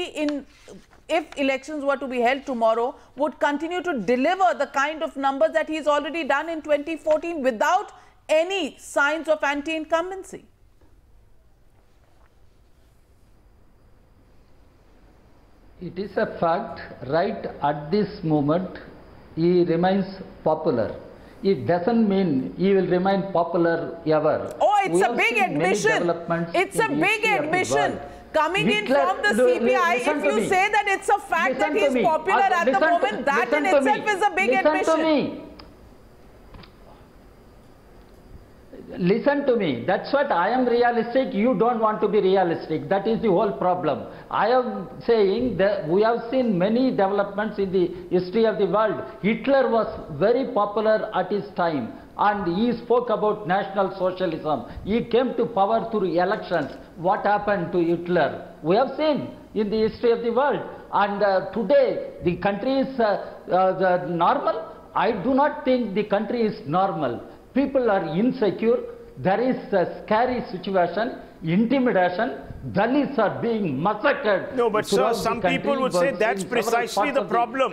if elections were to be held tomorrow, would continue to deliver the kind of numbers that he's already done in 2014 without any signs of anti-incumbency? It is a fact, right at this moment, he remains popular. It doesn't mean he will remain popular ever. Oh, it's a big admission. It's a big admission. Coming in from the CPI, if you say that it's a fact that he's popular at the moment, that in itself is a big admission. Listen to me. That's what I am realistic. You don't want to be realistic. That is the whole problem. I am saying that we have seen many developments in the history of the world. Hitler was very popular at his time, and he spoke about National Socialism. He came to power through elections. What happened to Hitler? We have seen in the history of the world. And today, the country is normal. I do not think the country is normal. People are insecure. There is a scary situation, intimidation. Dalits are being massacred. No, but sir, some people would say that's precisely the problem.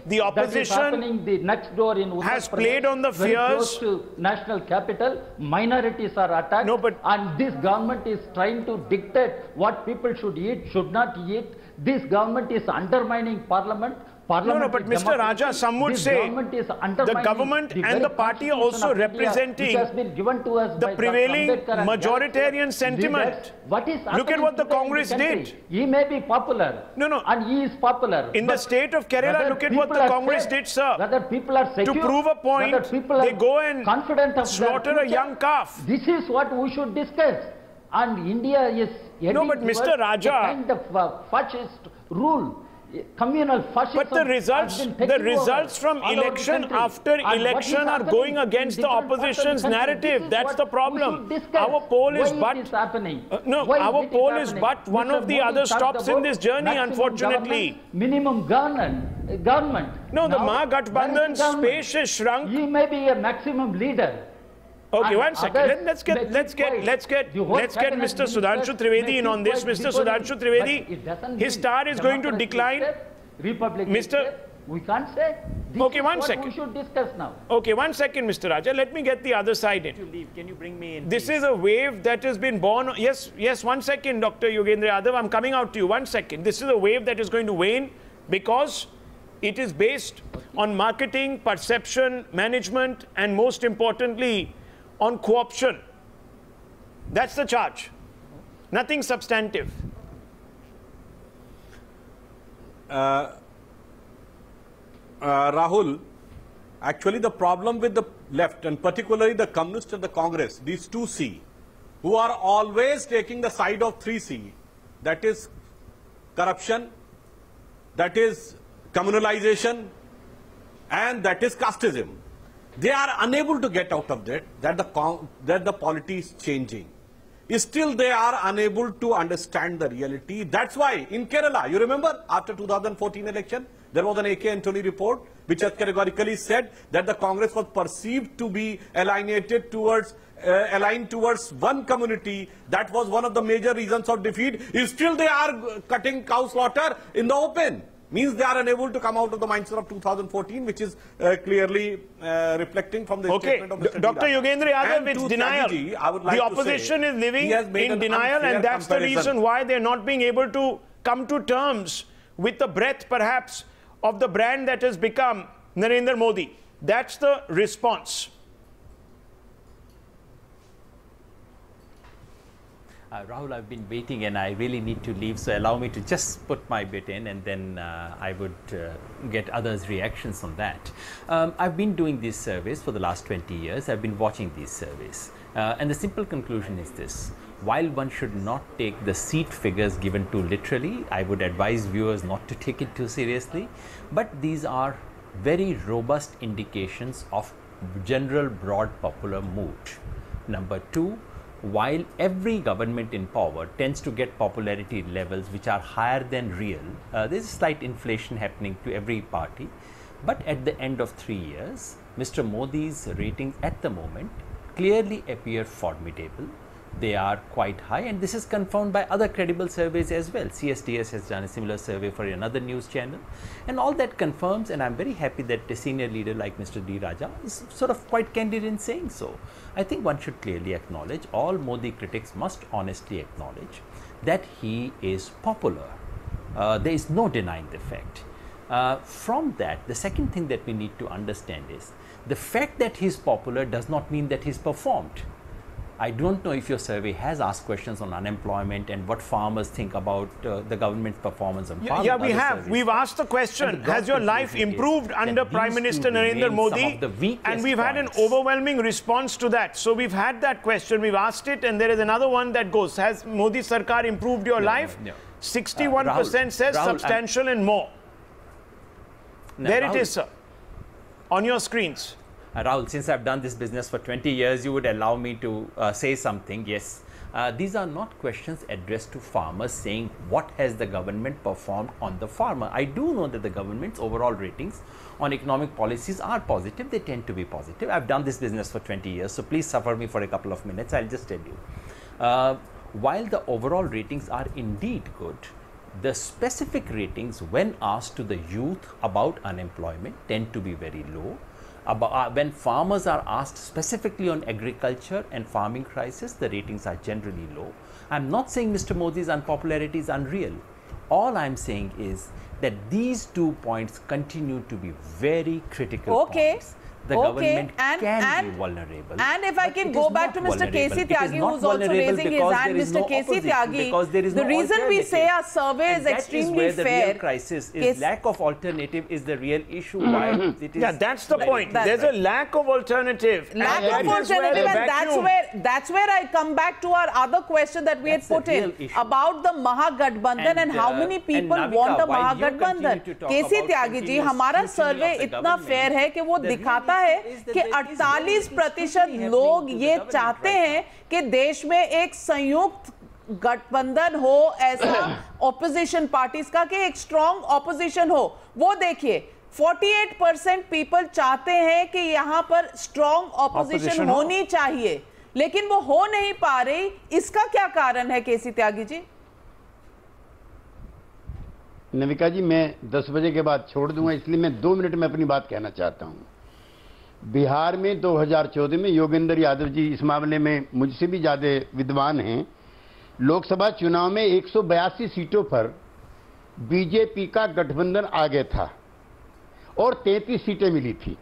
The opposition the next door in has played on the fears. Close to national capital, minorities are attacked. No, but and this government is trying to dictate what people should eat, should not eat. This government is undermining parliament. No, but Mr. Raja, some would say the government and the party are also representing the prevailing majoritarian sentiment. Look at what the Congress did. He may be popular. No. And he is popular. In the state of Kerala, look at what the Congress did, sir. Whether people are secure, to prove a point, they go and slaughter a young calf. This is what we should discuss. And India is no, but Mr. Raja, kind of fascist rule. Communal fascism. But the results from election after election are going against the opposition's narrative. That's the problem. Our poll is but our poll is but one of the other stops in this journey, unfortunately. Minimum government. No, the Mahagathbandhan's space is shrunk. He may be a maximum leader. Okay, one second. Let's get Mr. Sudhanshu Trivedi in on this. Mr. Sudhanshu Trivedi, his star is going to decline. Mr. We can't say. Okay, one second. We should discuss now. Okay, one second, Mr. Raja. Let me get the other side in. Can you bring me in? This is a wave that has been born. Yes, one second, Dr. Yogendra Yadav. I'm coming out to you. One second. This is a wave that is going to wane because it is based on marketing, perception, management, and most importantly, on co-option. That's the charge. Nothing substantive. Rahul, actually the problem with the left and particularly the Communists and the Congress, these 2C, who are always taking the side of 3C, that is corruption, that is communalization, and that is casteism. They are unable to get out of that the polity is changing. Still they are unable to understand the reality. That's why in Kerala, you remember after 2014 election, there was an AK Anthony report which has categorically said that the Congress was perceived to be aligned towards one community. That was one of the major reasons of defeat. Still they are cutting cow slaughter in the open. Means they are unable to come out of the mindset of 2014, which is clearly reflecting from the statement of Mr. Dr. Yogendra Yadav, it's denial. The opposition is living in denial, and that's the reason why they're not being able to come to terms with the breadth, perhaps, of the brand that has become Narendra Modi. That's the response. Rahul, I've been waiting and I really need to leave, so allow me to just put my bit in, and then I would get others' reactions on that. I've been doing these surveys for the last 20 years. I've been watching these surveys. And the simple conclusion is this. While one should not take the seat figures given too literally, I would advise viewers not to take it too seriously. But these are very robust indications of general broad popular mood. Number two, while every government in power tends to get popularity levels which are higher than real, there is a slight inflation happening to every party. But at the end of 3 years, Mr. Modi's ratings at the moment clearly appear formidable. They are quite high, and this is confirmed by other credible surveys as well. CSDS has done a similar survey for another news channel, and all that confirms, and I'm very happy that a senior leader like Mr. D. Raja is sort of quite candid in saying so. I think one should clearly acknowledge, all Modi critics must honestly acknowledge that he is popular. There is no denying the fact. From that, the second thing that we need to understand is the fact that he's popular does not mean that he's performed. I don't know if your survey has asked questions on unemployment and what farmers think about the government's performance on farming. Yeah, we have. Surveys. We've asked the question, has your life improved under Prime Minister Narendra Modi? And we've had an overwhelming response to that. So we've had that question, we've asked it, and there is another one that goes, has Modi Sarkar improved your life? No. 61% says Rahul, substantial and more. No, there Rahul, it is, sir, on your screens. Rahul, since I've done this business for 20 years, you would allow me to say something. Yes, these are not questions addressed to farmers saying what has the government performed on the farmer. I do know that the government's overall ratings on economic policies are positive. They tend to be positive. I've done this business for 20 years, so please suffer me for a couple of minutes. I'll just tell you. While the overall ratings are indeed good, the specific ratings when asked to the youth about unemployment tend to be very low. When farmers are asked specifically on agriculture and farming crisis, the ratings are generally low. I'm not saying Mr. Modi's unpopularity is unreal. All I'm saying is that these 2 points continue to be very critical points. The government can be vulnerable. And if I can go back to Mr. K.C. Tyagi, who's also raising his hand, Mr. K.C. Tyagi, the reason we say our survey is extremely fair. The real crisis is lack of alternative is the real issue. Why it is? Yeah, that's the point. There's a lack of alternative. Lack of alternative, and that's where I come back to our other question that we had put in about the Mahagathbandhan and how many people want a Mahagathbandhan. K.C. Tyagi ji, हमारा सर्वे इतना fair है कि वो दिखाता है कि 48% लोग ये चाहते हैं कि देश में एक संयुक्त गठबंधन हो, ऐसा ऑपोजिशन पार्टीज का कि एक स्ट्रॉन्ग ऑपोजिशन हो। वो देखिए 48% पीपल चाहते हैं कि यहां पर स्ट्रॉन्ग ऑपोजिशन होनी चाहिए, लेकिन वो हो नहीं पा रही। इसका क्या कारण है केसी त्यागी जी? नविका जी, मैं 10 बजे के बाद छोड़ दूंगा, इसलिए मैं 2 मिनट में अपनी बात कहना चाहता हूं। बिहार में 2014 में योगेंद्र यादव जी इस मामले में मुझसे भी ज्यादा विद्वान हैं। लोकसभा चुनाव में 182 सीटों पर बीजेपी का गठबंधन आगे था और 33 सीटें मिली थी।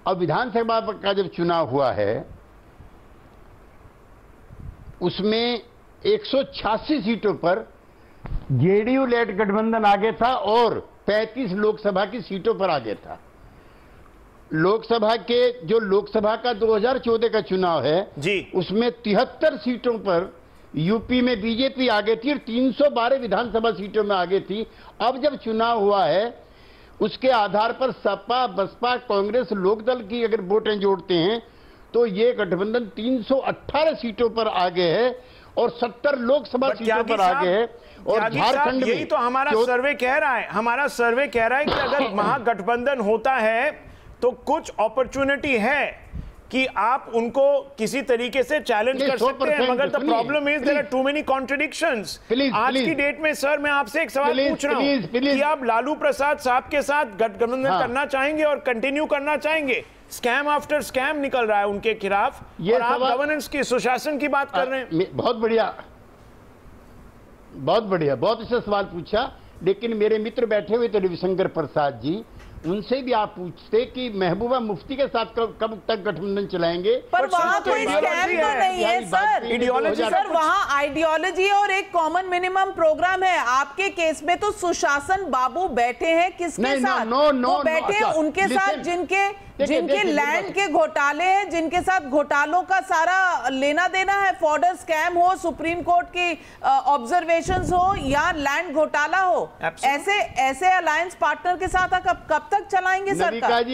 अब विधानसभा का जब चुनाव हुआ है उसमें 186 सीटों पर जेडीयू लेड गठबंधन आगे था और 35 लोकसभा की सीटों पर आगे था। लोकसभा का 2014 का चुनाव है जी, उसमें 73 सीटों पर यूपी में बीजेपी आगे थी और 312 विधानसभा सीटों में आगे थी। अब जब चुनाव हुआ है उसके आधार पर सपा, बसपा, कांग्रेस, लोकदल की अगर वोटें जोड़ते हैं तो ये गठबंधन 318 सीटों पर आगे है और 70 लोकसभा सीटों पर आ गए हैं। और झारखंड में यही तो हमारा सर्वे कह रहा है, हमारा सर्वे कह रहा है कि अगर महागठबंधन होता है तो कुछ अपॉर्चुनिटी है कि आप उनको किसी तरीके से चैलेंज कर सकते हैं, मगर the problem is there are too many contradictions. आज की डेट में सर मैं आपसे एक सवाल पूछ रहा हूं कि आप लालू प्रसाद साहब के साथ गठबंधन करना चाहेंगे और कंटिन्यू करना चाहेंगे? स्कैम आफ्टर स्कैम निकल रहा है उनके खिलाफ और आप गवर्नेंस की, सुशासन की बात कर रहे हैं। बहुत बढ़िया, बहुत बढ़िया, बहुत अच्छा सवाल पूछा। लेकिन मेरे मित्र बैठे हुए थे रविशंकर प्रसाद जी, उनसे भी आप पूछते कि महबूबा मुफ्ती के साथ कब तक गठबंधन चलाएंगे। पर वहाँ कोई स्कैम तो नहीं है सर, आइडियोलॉजी सर, वहाँ आइडियोलॉजी और एक कॉमन मिनिमम प्रोग्राम है। आपके केस में तो सुशासन बाबू बैठे हैं किसके साथ? वो बैठे हैं उनके साथ जिनके लैंड के घोटाले हैं, जिनके साथ घोटालों का सारा लेना देना है। फॉर्डर स्कैम हो, सुप्रीम कोर्ट की ऑब्जर्वेशंस हो या लैंड घोटाला हो, ऐसे अलायंस पार्टनर के साथ कब तक चलाएंगे सरकार?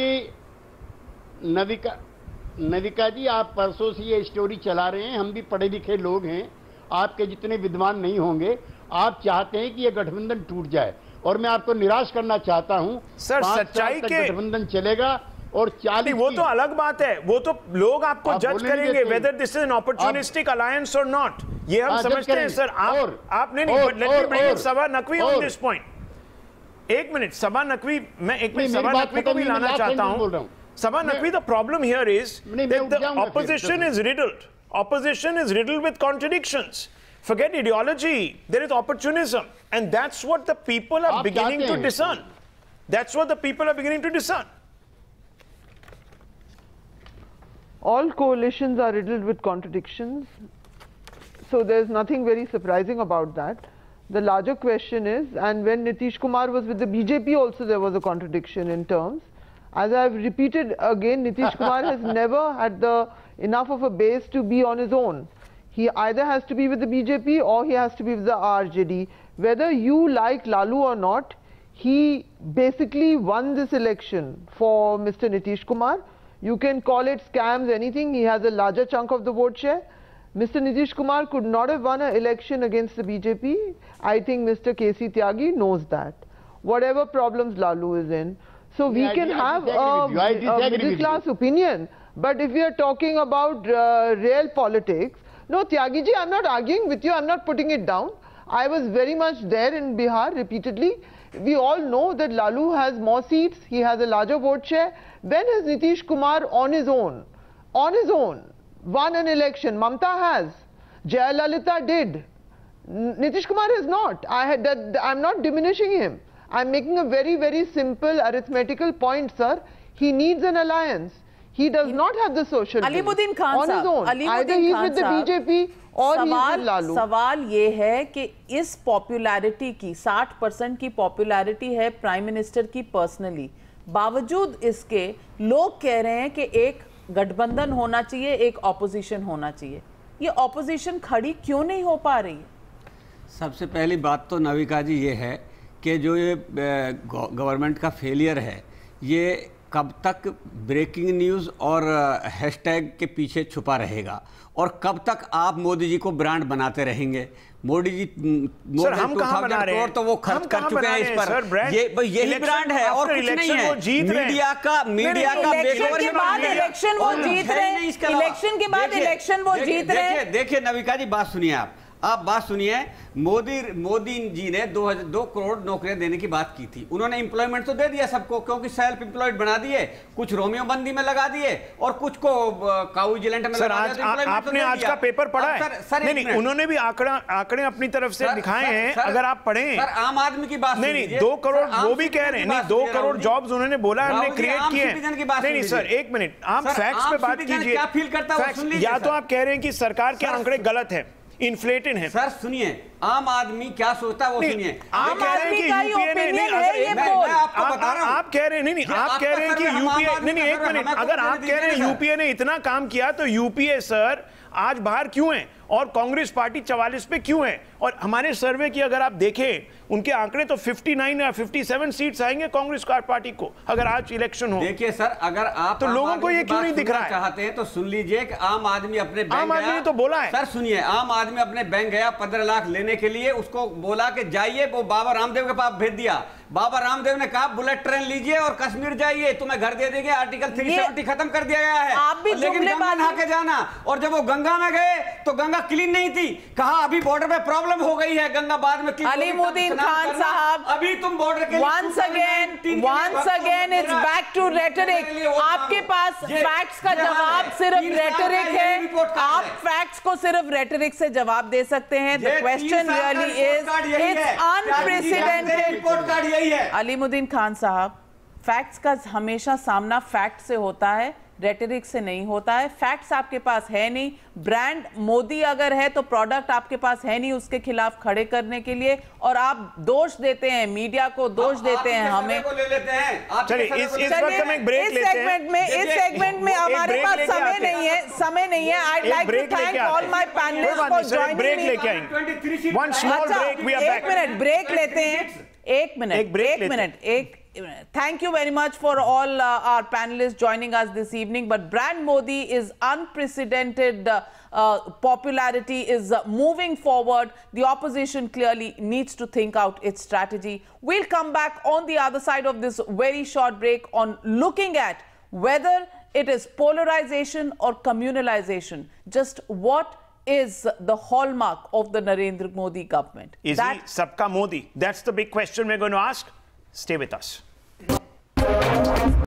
नविका जी, आप परसों से ये स्टोरी चला रहे हैं। हम भी पढ़े लिखे लोग हैं, आपके जितने विद्वान नहीं होंगे। आप चाहते हैं कि ये गठबंधन टूट जाए और मैं आपको निराश करना चाहता हूं। सर सच्चाई के गठबंधन चलेगा और 40 वो तो अलग बात है, वो तो लोग आपको जज करेंगे whether this is an opportunistic alliance और नॉट। ये हम समझते हैं सर। आप नहीं, let me bring Saba Naqvi on this point. एक मिनट, सबा नकवी, मैं एक मिनट सबा नकवी को भी लाना चाहता हूं। Saba Naqvi, the problem here is that the opposition is riddled. Opposition is riddled with contradictions. Forget ideology, there is opportunism, and that's what the people are beginning to discern. That's what the people are beginning to discern. All coalitions are riddled with contradictions, so there's nothing very surprising about that. The larger question is, and when Nitish Kumar was with the BJP also there was a contradiction in terms. As I have repeated again, Nitish Kumar has never had enough of a base to be on his own. He either has to be with the BJP or he has to be with the RJD. Whether you like Lalu or not, he basically won this election for Mr. Nitish Kumar. You can call it scams, anything. He has a larger chunk of the vote share. Mr. Nitish Kumar could not have won an election against the BJP. I think Mr. K.C. Tyagi knows that. Whatever problems Lalu is in. So we can have a middle class opinion. But if we are talking about real politics, no, Tyagi ji, I'm not arguing with you, I'm not putting it down. I was very much there in Bihar repeatedly. We all know that Lalu has more seats, he has a larger vote share. When has Nitish Kumar on his own, won an election? Mamta has, Jayalalitha did, Nitish Kumar has not. I'm not diminishing him. I'm making a very, very simple arithmetical point, sir. He needs an alliance. He does not have the social Alimuddin Khan on his own. Either he's with the BJP or he's with Lalu. सवाल ये है कि इस popularity की 60% की popularity है prime minister की personally, बावजूद इसके लोग कह रहे हैं कि एक गठबंधन होना चाहिए, एक ऑपोजिशन होना चाहिए। ये ऑपोजिशन खड़ी क्यों नहीं हो पा रही है? सबसे पहली बात तो नविका जी ये है कि जो ये गवर्नमेंट का फेलियर है, ये कब तक ब्रेकिंग न्यूज़ और हैशटैग के पीछे छुपा रहेगा और कब तक आप मोदी जी को ब्रांड बनाते रहेंगे? मोदी जी सर, हम कहां बना रहे हैं? तो वो खर्च कर चुके हैं इस पर। यही ब्रांड है और कुछ नहीं है। मीडिया का इलेक्शन के बाद इलेक्शन वो जीत रहे हैं। इलेक्शन के बाद इलेक्शन वो जीत रहे हैं। देखिए नविका जी, बात सुनिए आप बात सुनिए। मोदी जी ने 2 करोड़ नौकरियां देने की बात की थी। उन्होंने एम्प्लॉयमेंट तो दे दिया सबको, क्योंकि सेल्फ एम्प्लॉयड बना दिए, कुछ रोमियो बंदी में लगा दिए और कुछ को काउ विजिलेंट में लगा दिया। आपने आज का पेपर पढ़ा है? नहीं, उन्होंने भी आंकड़े अपनी तरफ से दिखाए हैं, अगर आप पढ़ें। सर, आम आदमी की बात नहीं, 2 करोड़ वो भी कह रहे हैं। नहीं, 2 करोड़ जॉब्स उन्होंने बोला हमने क्रिएट किए हैं। नहीं सर, एक मिनट, आप फैक्ट्स पे बात कीजिए। क्या फील करता है? या तो आप कह रहे हैं कि सरकार के आंकड़े गलत है, इन्फ्लेटेड है। सर सुनिए, आम आदमी क्या सोचता है वो सुनिए। आप कह रहे हैं कि यूपीए ने नहीं, आपको बता रहा हूं, आप कह रहे हैं नहीं, आप कह रहे हैं कि यूपीए नहीं, एक मिनट, अगर आप कह रहे हैं यूपीए ने इतना काम किया तो यूपीए सर आज बाहर क्यों है? और कांग्रेस पार्टी 44 पे क्यों है? और हमारे सर्वे की अगर आप देखें, उनके आंकड़े तो 59 या 57 सीट्स आएंगे कांग्रेस पार्टी को अगर आज इलेक्शन हो। देखिए सर, अगर आप तो लोगों को ये क्यों नहीं दिख रहा है? चाहते हैं तो सुन लीजिए कि आम आदमी अपने बैंक आम आदमी ने तो बोला है। सर सुनिए, आम आदमी अपने बैंक गया 15 लाख लेने के लिए, उसको बोला कि जाइए, वो बाबा रामदेव के पास भेज दिया। बाबा रामदेव ने कहा बुलेट ट्रेन लीजिए और कश्मीर जाइए, तुम्हें घर दे देंगे, आर्टिकल 370 खत्म कर दिया गया है। आप भी लेकिन गंगा नहा के जाना, और जब वो गंगा में गए तो गंगा क्लीन नहीं थी, कहा अभी बॉर्डर पे प्रॉब्लम हो गई है, गंगा बाद में क्लीन। अलीमुद्दीन खान साहब, अभी तुम बॉर्डर के once again it's back to rhetoric। आपके पास फैक्ट्स का जवाब सिर्फ रेटरिक है, आप फैक्ट्स को सिर्फ रेटरिक से जवाब दे सकते हैं। The question really is it's unprecedented. Report card यही है। अलीमुद्दीन खान साहब, फैक्ट्स का हमेशा सामना फैक्ट से होता है, रेटरिक से नहीं होता है। फैक्ट्स आपके पास है नहीं, ब्रांड मोदी अगर है तो प्रोडक्ट आपके पास है नहीं उसके खिलाफ खड़े करने के लिए, और आप दोष देते हैं मीडिया को, दोष देते हैं हमें। ले लेते हैं। चलिए इस वक्त हम एक ब्रेक लेते हैं। इस सेगमेंट में हमारे पास समय नहीं है। I'd like to thank all my panelists for joining me। Break लेके आएंगे। One small break, we are back। एक मिनट ब्रेक लेते हैं। एक minute. Thank you very much for all our panelists joining us this evening. But brand Modi is unprecedented popularity, is moving forward. The opposition clearly needs to think out its strategy. We'll come back on the other side of this very short break on looking at whether it is polarization or communalization. Just what is the hallmark of the Narendra Modi government? Is he Sabka Modi? That's the big question we're going to ask. Stay with us.